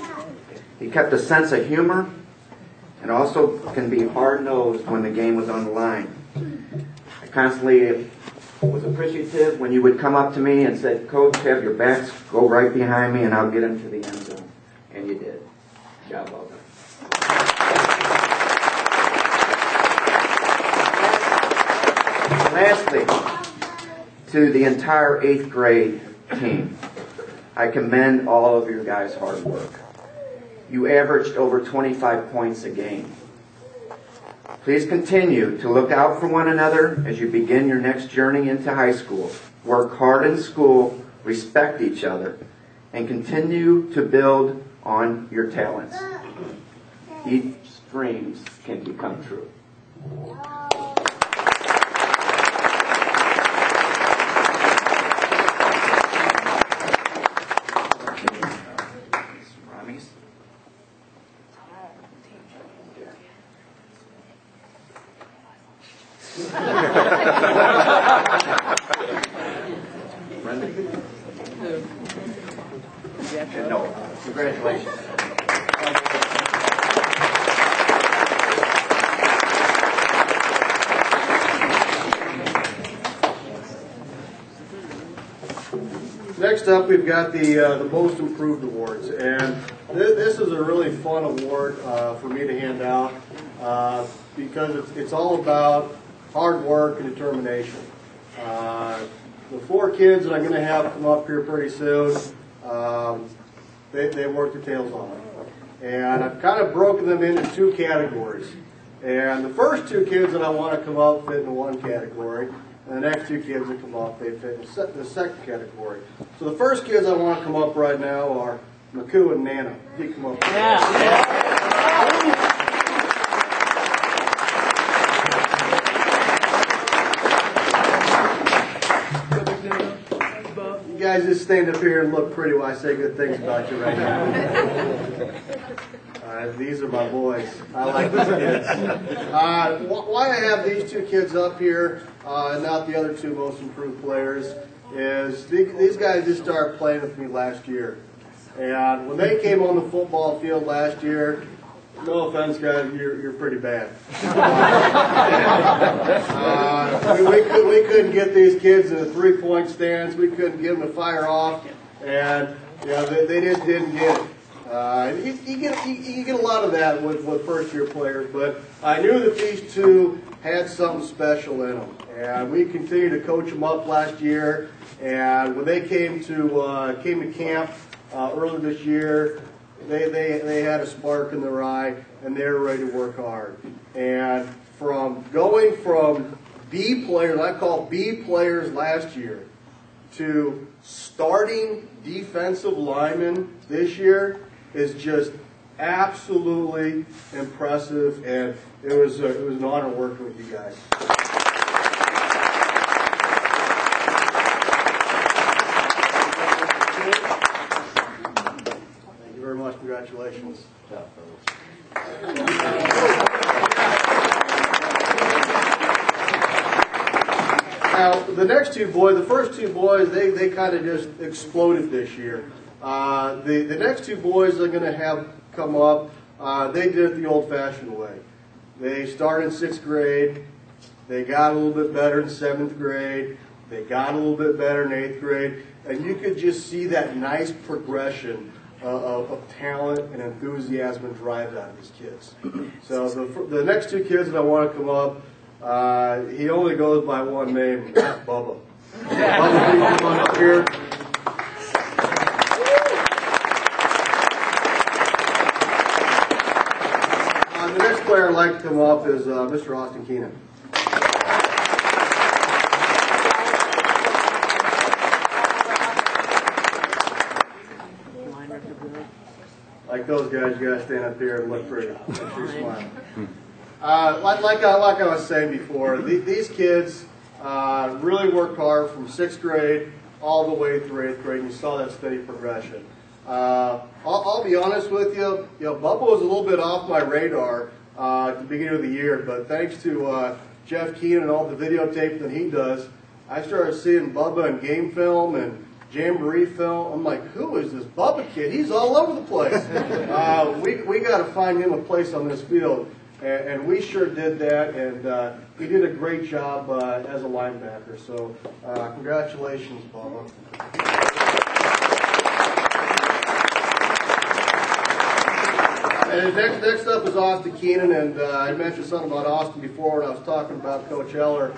He kept a sense of humor and also can be hard-nosed when the game was on the line. I constantly was appreciative when you would come up to me and said, Coach, have your backs, go right behind me and I'll get him to the end zone. And you did. Job well done. Lastly, to the entire 8th grade team, I commend all of your guys' hard work. You averaged over 25 points a game. Please continue to look out for one another as you begin your next journey into high school. Work hard in school, respect each other, and continue to build on your talents. Each dreams can become true. And no, congratulations. next up, we've got the Most Improved Awards, and this is a really fun award for me to hand out because it's all about hard work and determination. The 4 kids that I'm going to have come up here pretty soon, they worked their tails off. And I've kind of broken them into 2 categories. And the first 2 kids that I want to come up fit in one category, and the next 2 kids that come up, they fit in the second category. So the first kids I want to come up right now are Maku and Nana. You come up. You guys just stand up here and look pretty while I say good things about you right now. These are my boys. I like these kids. Why I have these 2 kids up here and not the other 2 most improved players is these guys just started playing with me last year. And when they came on the football field last year, no offense, guys, you're pretty bad. We couldn't get these kids in the 3-point stance. We couldn't get them to fire off, and they just didn't get it. You get a lot of that with first-year players, but I knew that these 2 had something special in them, and we continued to coach them up last year. And when they came to camp earlier this year, they had a spark in their eye, and they were ready to work hard. And from going from B players, I call B players last year, to starting defensive linemen this year is just absolutely impressive, and it was an honor working with you guys. Thank you very much. Congratulations. Now, the next 2 boys, the first 2 boys, they kind of just exploded this year. The next 2 boys they're going to have come up, they did it the old-fashioned way. They started in 6th grade. They got a little bit better in 7th grade. They got a little bit better in 8th grade. And you could just see that nice progression of talent and enthusiasm and drive out of these kids. So the next 2 kids that I want to come up, he only goes by one name, and that's Bubba. Bubba, please come on up here. The next player I'd like to come up is Mr. Austin Keenan. Like those guys, you gotta stand up here and look pretty. Make sure you smile. Like I was saying before, these kids really worked hard from 6th grade all the way through 8th grade, and you saw that steady progression. I'll be honest with you, Bubba was a little bit off my radar at the beginning of the year, but thanks to Jeff Keenan and all the videotape that he does, I started seeing Bubba in game film and Jamboree film. I'm like, who is this Bubba kid? He's all over the place. We got to find him a place on this field, and we sure did that, and he did a great job as a linebacker. So congratulations, Bubba. And next up is Austin Keenan, and I mentioned something about Austin before when I was talking about Coach Eller.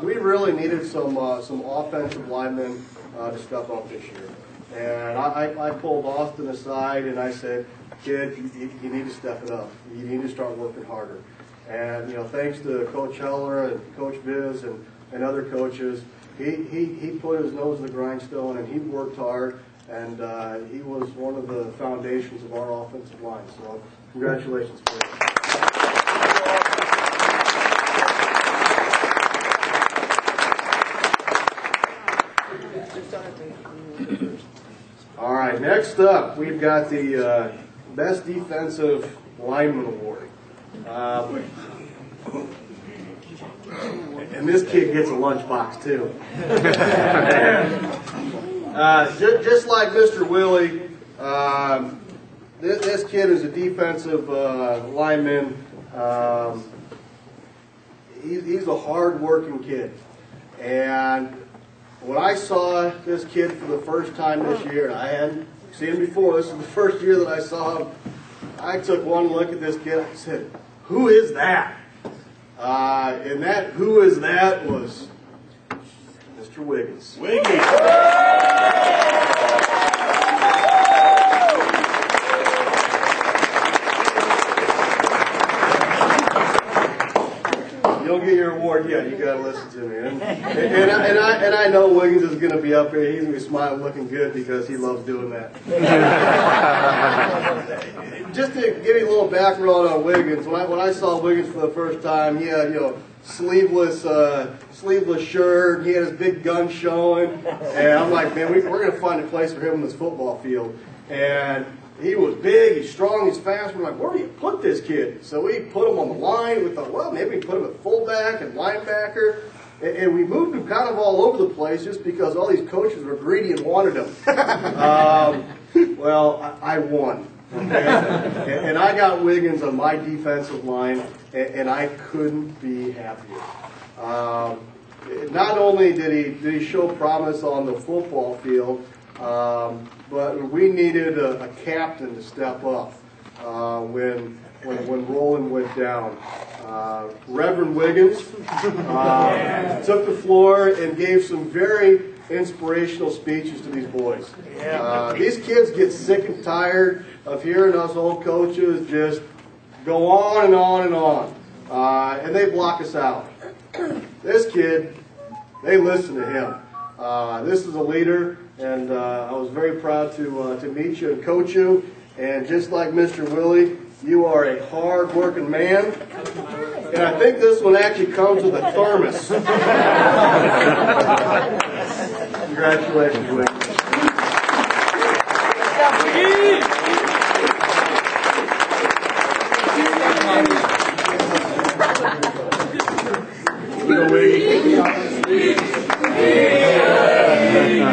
We really needed some offensive linemen to step up this year. And I pulled Austin aside and I said, kid, you need to step it up. You need to start working harder. And thanks to Coach Heller and Coach Viz and other coaches, he put his nose in the grindstone and he worked hard, and he was one of the foundations of our offensive line. So congratulations, Coach. All right, next up, we've got the Best Defensive Lineman Award. And this kid gets a lunchbox, too. Just like Mr. Willie, this kid is a defensive lineman. He's a hard-working kid. And when I saw this kid for the first time this year, and I hadn't seen him before, this is the first year that I saw him, I took one look at this kid, I said, who is that? And that who is that was Mr. Wiggins. You don't get your award yet. You got to listen to me. And I know Wiggins is going to be up here. He's going to be smiling, looking good because he loves doing that. Just to give you a little background on Wiggins, when I saw Wiggins for the first time, he had sleeveless shirt. He had his big gun showing, and I'm like, man, we're going to find a place for him in this football field. And he was big, he's strong, he's fast. We're like, where do you put this kid? So we put him on the line. We thought, well, maybe we put him at fullback and linebacker. And we moved him kind of all over the place just because all these coaches were greedy and wanted him. Well, I won. Okay? And I got Wiggins on my defensive line, and I couldn't be happier. Not only did he show promise on the football field, but we needed a captain to step up when Roland went down. Reverend Wiggins took the floor and gave some very inspirational speeches to these boys. These kids get sick and tired of hearing us old coaches just go on and on and on, and they block us out. This kid, they listen to him. This is a leader, and I was very proud to meet you and coach you. And just like Mr. Willie, you are a hard-working man. And I think this one actually comes with a thermos. Congratulations, Willie.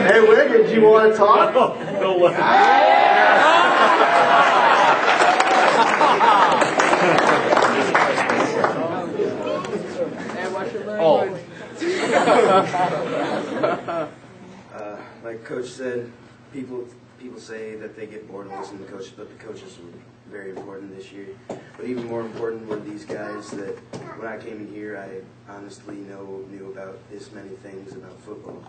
Hey, Wiggins, you want to talk? No way. Like Coach said, people say that they get bored of listening to coaches, but the coaches were very important this year. But even more important were these guys that when I came in here, I honestly knew about this many things about football.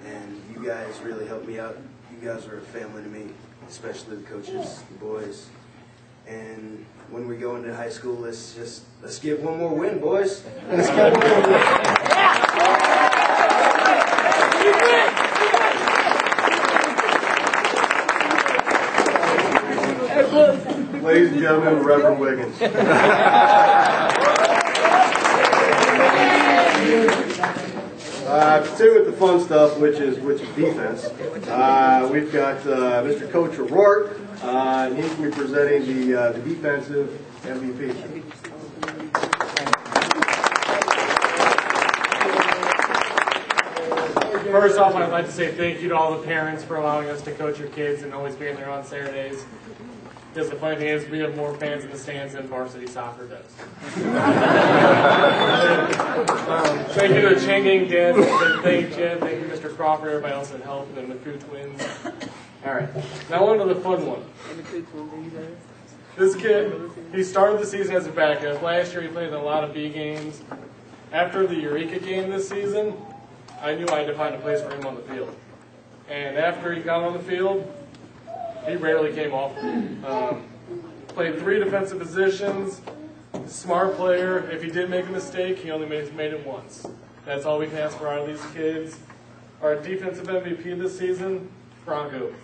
And you guys really helped me out. You guys are a family to me, especially the coaches, the boys. And when we go into high school, let's get one more win, boys. Let's get one more win. Ladies and gentlemen, Reverend Wiggins. Continue with the fun stuff, which is defense. We've got Mr. Coach O'Rourke, and he's going to be presenting the defensive MVP. First off, I'd like to say thank you to all the parents for allowing us to coach your kids and always being there on Saturdays. Because the funny thing is, we have more fans in the stands than varsity soccer does. Thank you to the Changing Dad, thank Jim, thank you Mr. Crawford, everybody else that helped, and the McCoo twins. All right, now on to the fun one. This kid, he started the season as a backup. Last year he played in a lot of B games. After the Eureka game this season, I knew I had to find a place for him on the field. And after he got on the field, he rarely came off. Played 3 defensive positions. Smart player. If he did make a mistake, he only made it once. That's all we can ask for out of these kids. Our defensive MVP this season, Bronco.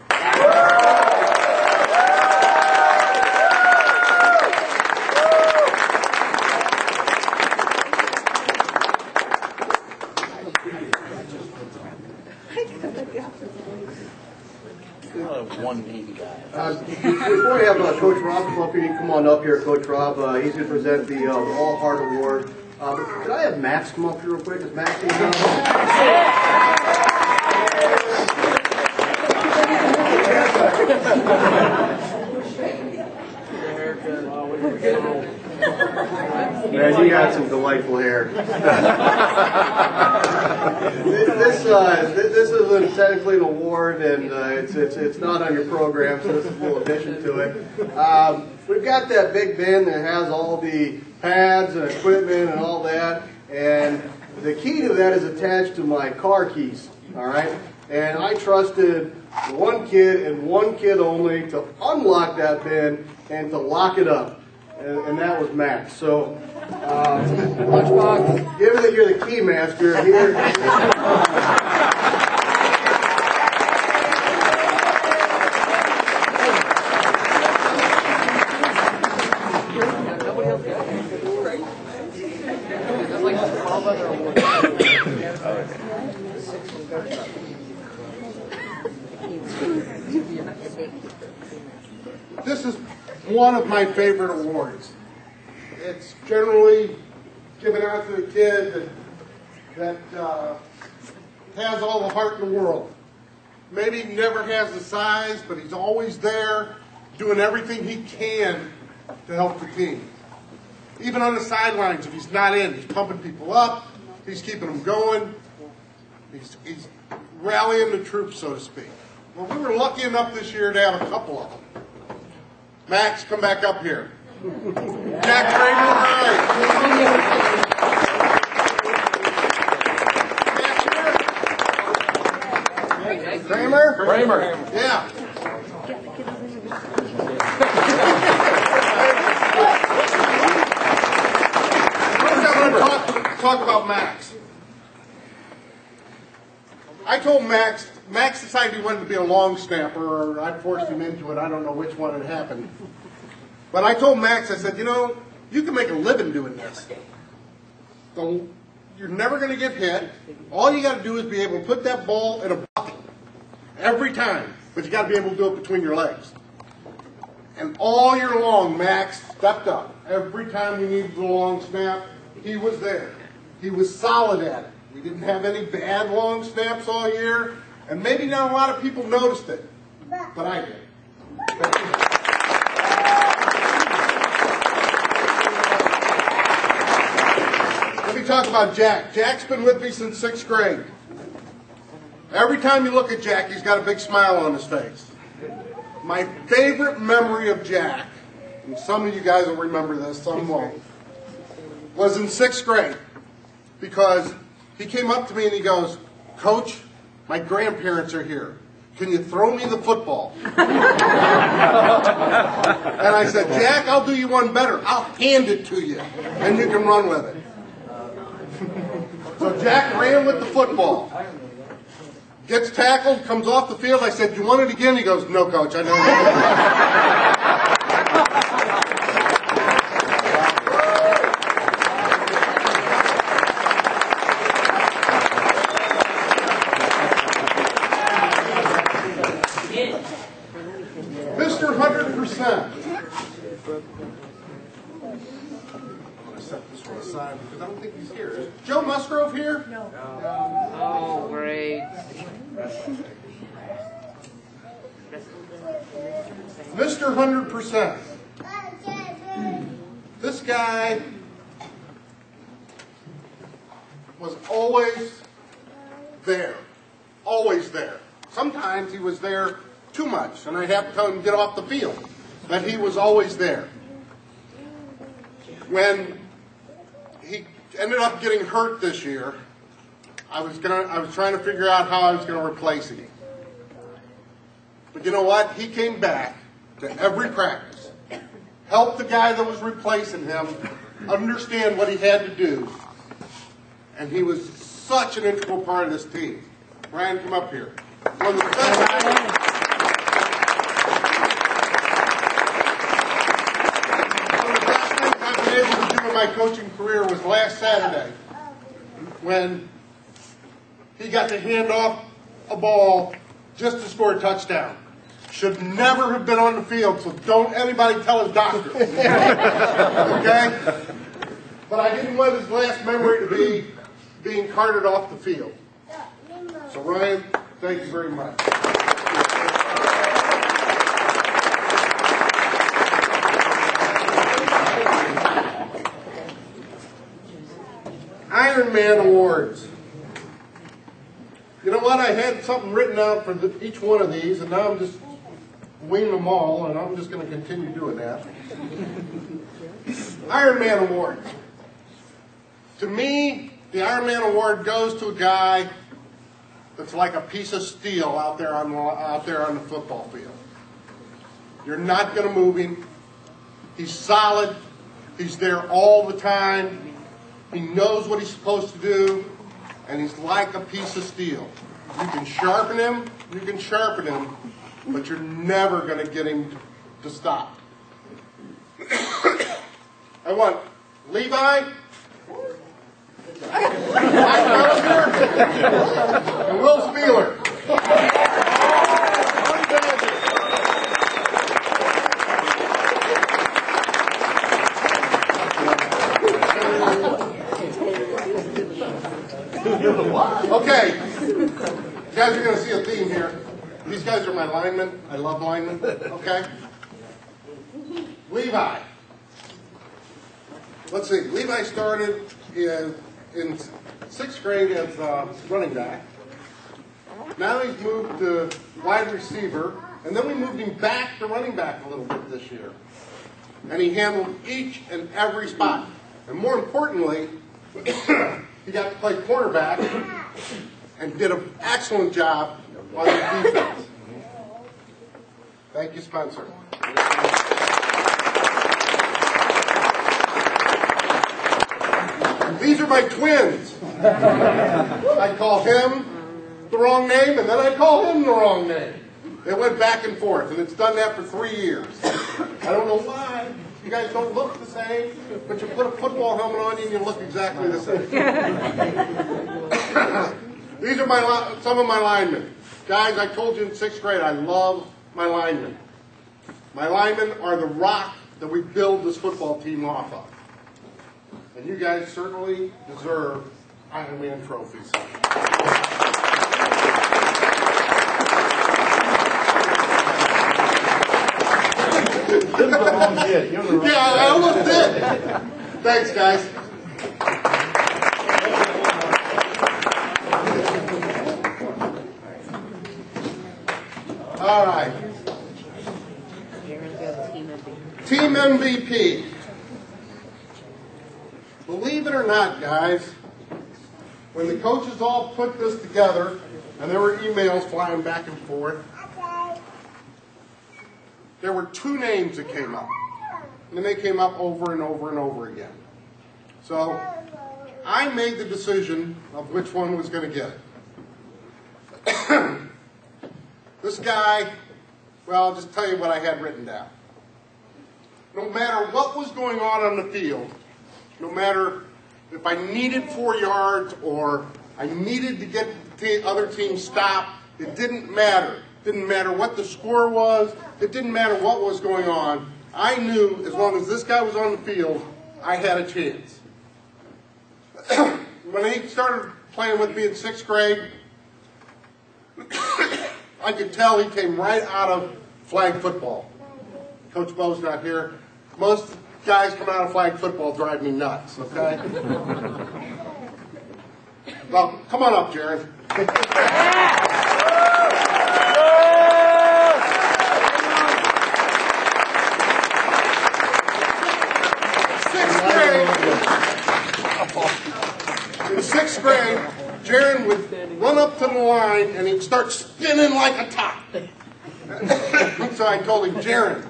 One name guy. Before we have Coach Rob come up here, you come on up here, Coach Rob. He's going to present the All Heart Award. Could I have Max come up here real quick? Is Max here? Man, Ryan got some delightful hair. This isn't technically an award, and it's not on your program, so this is a little addition to it. We've got that big bin that has all the pads and equipment and all that, and the key to that is attached to my car keys, all right? And I trusted one kid and one kid only to unlock that bin and to lock it up, and that was Max. So, Lunchbox, given that you're the key master here. This is one of my favorite awards. It's generally given out to a kid that has all the heart in the world. Maybe never has the size, but he's always there doing everything he can to help the team. Even on the sidelines, if he's not in, he's pumping people up, he's keeping them going, he's rallying the troops, so to speak. Well, we were lucky enough this year to have a couple of them. Max, come back up here. Jack Kramer, Kramer? Kramer. Yeah. First, I want to talk about Max. I told Max decided he wanted to be a long snapper, or I forced him into it. I don't know which one had happened. But I told Max, I said, you know, you can make a living doing this. So you're never going to get hit. All you got to do is be able to put that ball in a bucket every time. But you got to be able to do it between your legs. And all year long, Max stepped up. Every time we needed a long snap, he was there. He was solid at it. We didn't have any bad long snaps all year. And maybe not a lot of people noticed it. But I did. Let me talk about Jack. Jack's been with me since 6th grade. Every time you look at Jack, he's got a big smile on his face. My favorite memory of Jack, and some of you guys will remember this, some won't, was in 6th grade. Because he came up to me and he goes, Coach, my grandparents are here. Can you throw me the football? And I said, Jack, I'll do you one better. I'll hand it to you, and you can run with it. So Jack ran with the football. Gets tackled, comes off the field. I said, you want it again? He goes, no, Coach, I know. Mr. 100%. Set this one aside because I don't think he's here. Is Joe Musgrove here? No. Oh, great. Mr. 100%. This guy was always there. Always there. Sometimes he was there too much, and I'd have to tell him to get off the field. But he was always there. When he ended up getting hurt this year, I was trying to figure out how I was going to replace him. But you know what? He came back to every practice, helped the guy that was replacing him understand what he had to do, and he was such an integral part of this team. Ryan, come up here. One of the best things I've been able to do in my coaching career was last Saturday when he got to hand off a ball just to score a touchdown. Should never have been on the field, so don't anybody tell his doctor. Okay? But I didn't want his last memory to be being carted off the field. So Ryan, thank you very much. Iron Man Awards. You know what? I had something written out for each one of these, and now I'm just winging them all, and I'm just going to continue doing that. Iron Man Awards. To me, the Iron Man Award goes to a guy that's like a piece of steel out there on the football field. You're not going to move him. He's solid. He's there all the time. He knows what he's supposed to do, and he's like a piece of steel. You can sharpen him, but you're never going to get him to stop. I want Levi, Mike Bellinger, and Will Spieler. Okay, you guys are going to see a theme here. These guys are my linemen. I love linemen. Okay? Levi. Let's see. Levi started in 6th grade as running back. Now he's moved to wide receiver, and then we moved him back to running back a little bit this year. And he handled each and every spot. And more importantly, he got to play cornerback and did an excellent job on the defense. Thank you, Spencer. These are my twins. I call him the wrong name, and then I call him the wrong name. They went back and forth, and it's done that for 3 years. I don't know why. You guys don't look the same, but you put a football helmet on you and you look exactly the same. These are some of my linemen. Guys, I told you in 6th grade, I love my linemen. My linemen are the rock that we build this football team off of. And you guys certainly deserve Iron Man trophies. Yeah, I almost did. Thanks, guys. All right. Team MVP. Believe it or not, guys, when the coaches all put this together, and there were emails flying back and forth, there were 2 names that came up. And they came up over and over and over again. So I made the decision of which one was going to get it. This guy, well, I'll just tell you what I had written down. No matter what was going on the field, no matter if I needed 4 yards or I needed to get the other team stopped, it didn't matter. It didn't matter what the score was. It didn't matter what was going on. I knew as long as this guy was on the field, I had a chance. When he started playing with me in 6th grade, I could tell he came right out of flag football. Coach Bo's not here. Most guys come out of flag football drive me nuts, okay? Well, come on up, Jared. In 6th grade, Jaron would run up to the line and he'd start spinning like a top. So I told him, Jaron,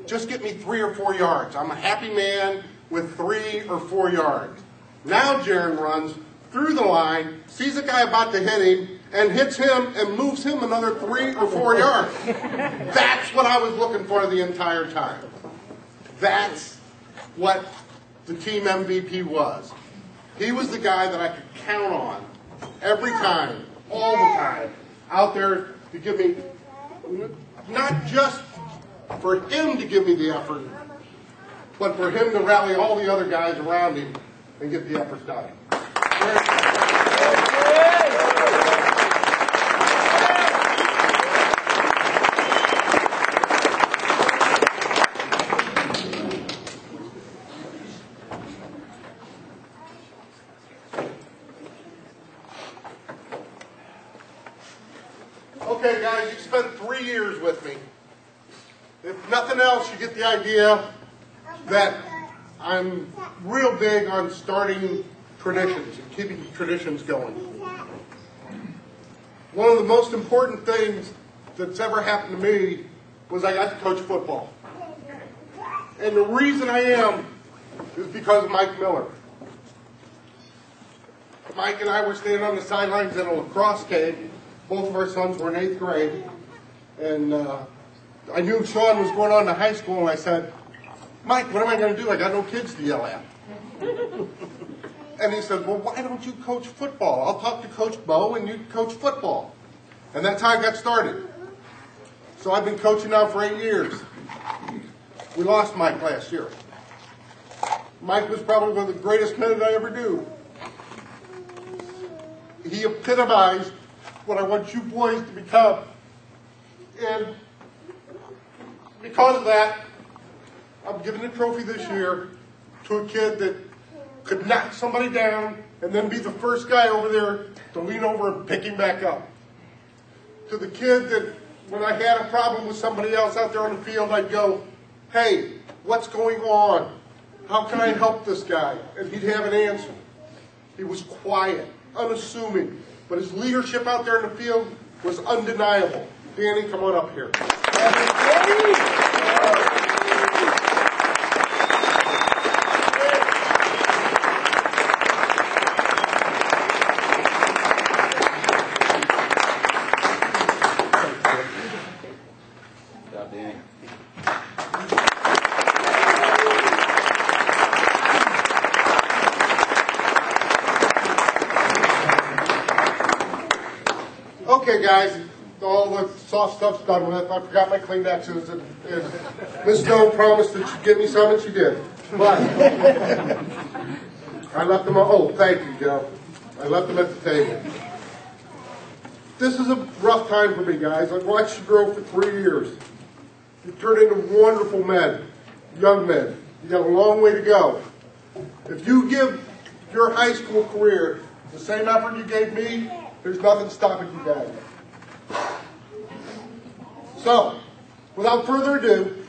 just get me 3 or 4 yards. I'm a happy man with 3 or 4 yards. Now Jaron runs through the line, sees a guy about to hit him, and hits him and moves him another 3 or 4 yards. That's what I was looking for the entire time. That's what the team MVP was. He was the guy that I could count on every time, all the time, out there to give me, not just for him to give me the effort, but for him to rally all the other guys around him and get the effort done. Okay, guys, you spent 3 years with me. If nothing else, you get the idea that I'm real big on starting traditions and keeping traditions going. One of the most important things that's ever happened to me was I got to coach football. And the reason I am is because of Mike Miller. Mike and I were standing on the sidelines in a lacrosse game. Both of our sons were in 8th grade. And I knew Sean was going on to high school, and I said, Mike, what am I going to do? I got no kids to yell at. And he said, well, why don't you coach football? I'll talk to Coach Bo, and you coach football. And that's how I got started. So I've been coaching now for 8 years. We lost Mike last year. Mike was probably one of the greatest men that I ever knew. He epitomized what I want you boys to become. And because of that, I'm giving a trophy this year to a kid that could knock somebody down and then be the first guy over there to lean over and pick him back up. To the kid that when I had a problem with somebody else out there on the field, I'd go, hey, what's going on? How can I help this guy? And he'd have an answer. He was quiet, unassuming, but his leadership out there in the field was undeniable. Danny, come on up here. Okay, guys, all the soft stuff's done with. I forgot my Kleenexes, and Miss Stone promised that she'd give me some, and she did. But I left them. Oh, thank you, Joe. I left them at the table. This is a rough time for me, guys. I've watched you grow for 3 years. You've turned into wonderful men, young men. You got a long way to go. If you give your high school career the same effort you gave me, there's nothing stopping you guys. So, without further ado,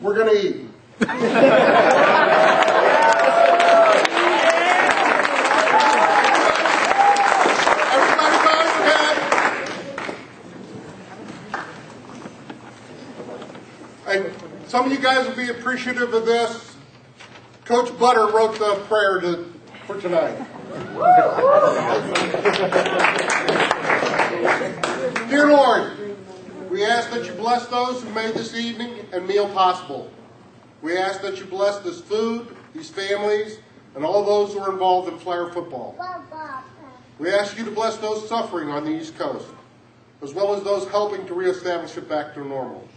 we're going to eat. Everybody bow your head. And some of you guys will be appreciative of this. Coach Butter wrote the prayer for tonight. Dear Lord, we ask that you bless those who made this evening and meal possible. We ask that you bless this food, these families, and all those who are involved in Flyer football. We ask you to bless those suffering on the East Coast, as well as those helping to reestablish it back to normal.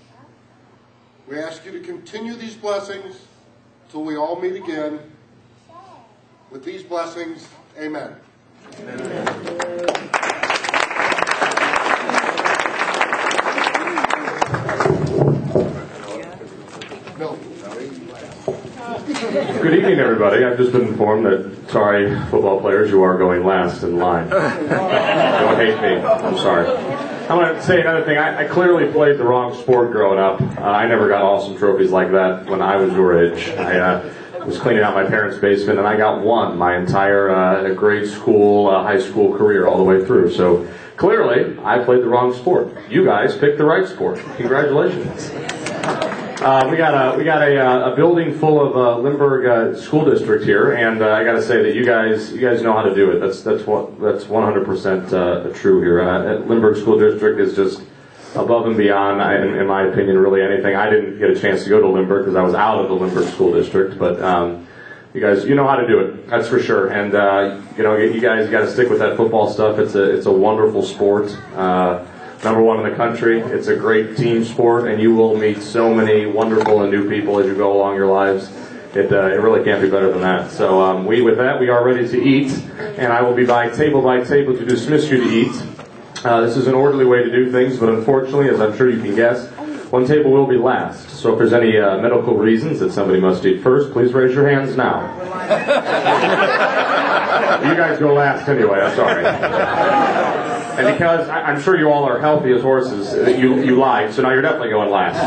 We ask you to continue these blessings till we all meet again. With these blessings, amen. Amen. Good evening, everybody. I've just been informed that, sorry, football players, you are going last in line. Don't hate me. I'm sorry. I want to say another thing. I clearly played the wrong sport growing up. I never got awesome trophies like that when I was your age. I was cleaning out my parents' basement, and I got one my entire grade school, high school career all the way through. So clearly, I played the wrong sport. You guys picked the right sport. Congratulations. We got a building full of Lindbergh school district here, and I got to say that you guys know how to do it. That's 100% true here. Lindbergh school district is just above and beyond, in my opinion, really anything. I didn't get a chance to go to Lindbergh because I was out of the Lindbergh school district, but you guys, you know how to do it. That's for sure. And you guys got to stick with that football stuff. It's a wonderful sport. Number one in the country. It's a great team sport, and you will meet so many wonderful and new people as you go along your lives. It really can't be better than that. So with that, we are ready to eat, and I will be by table to dismiss you to eat. This is an orderly way to do things, but unfortunately, as I'm sure you can guess, one table will be last. So if there's any medical reasons that somebody must eat first, please raise your hands now. You guys go last anyway, I'm sorry. And because I'm sure you all are healthy as horses, you lied, so now you're definitely going last.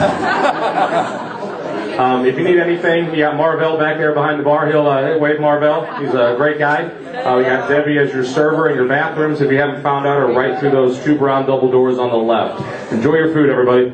If you need anything, you got Marvell back there behind the bar. He'll wave Marvell. He's a great guy. We got Debbie as your server, and your bathrooms, if you haven't found out, are right through those 2 brown double doors on the left. Enjoy your food, everybody.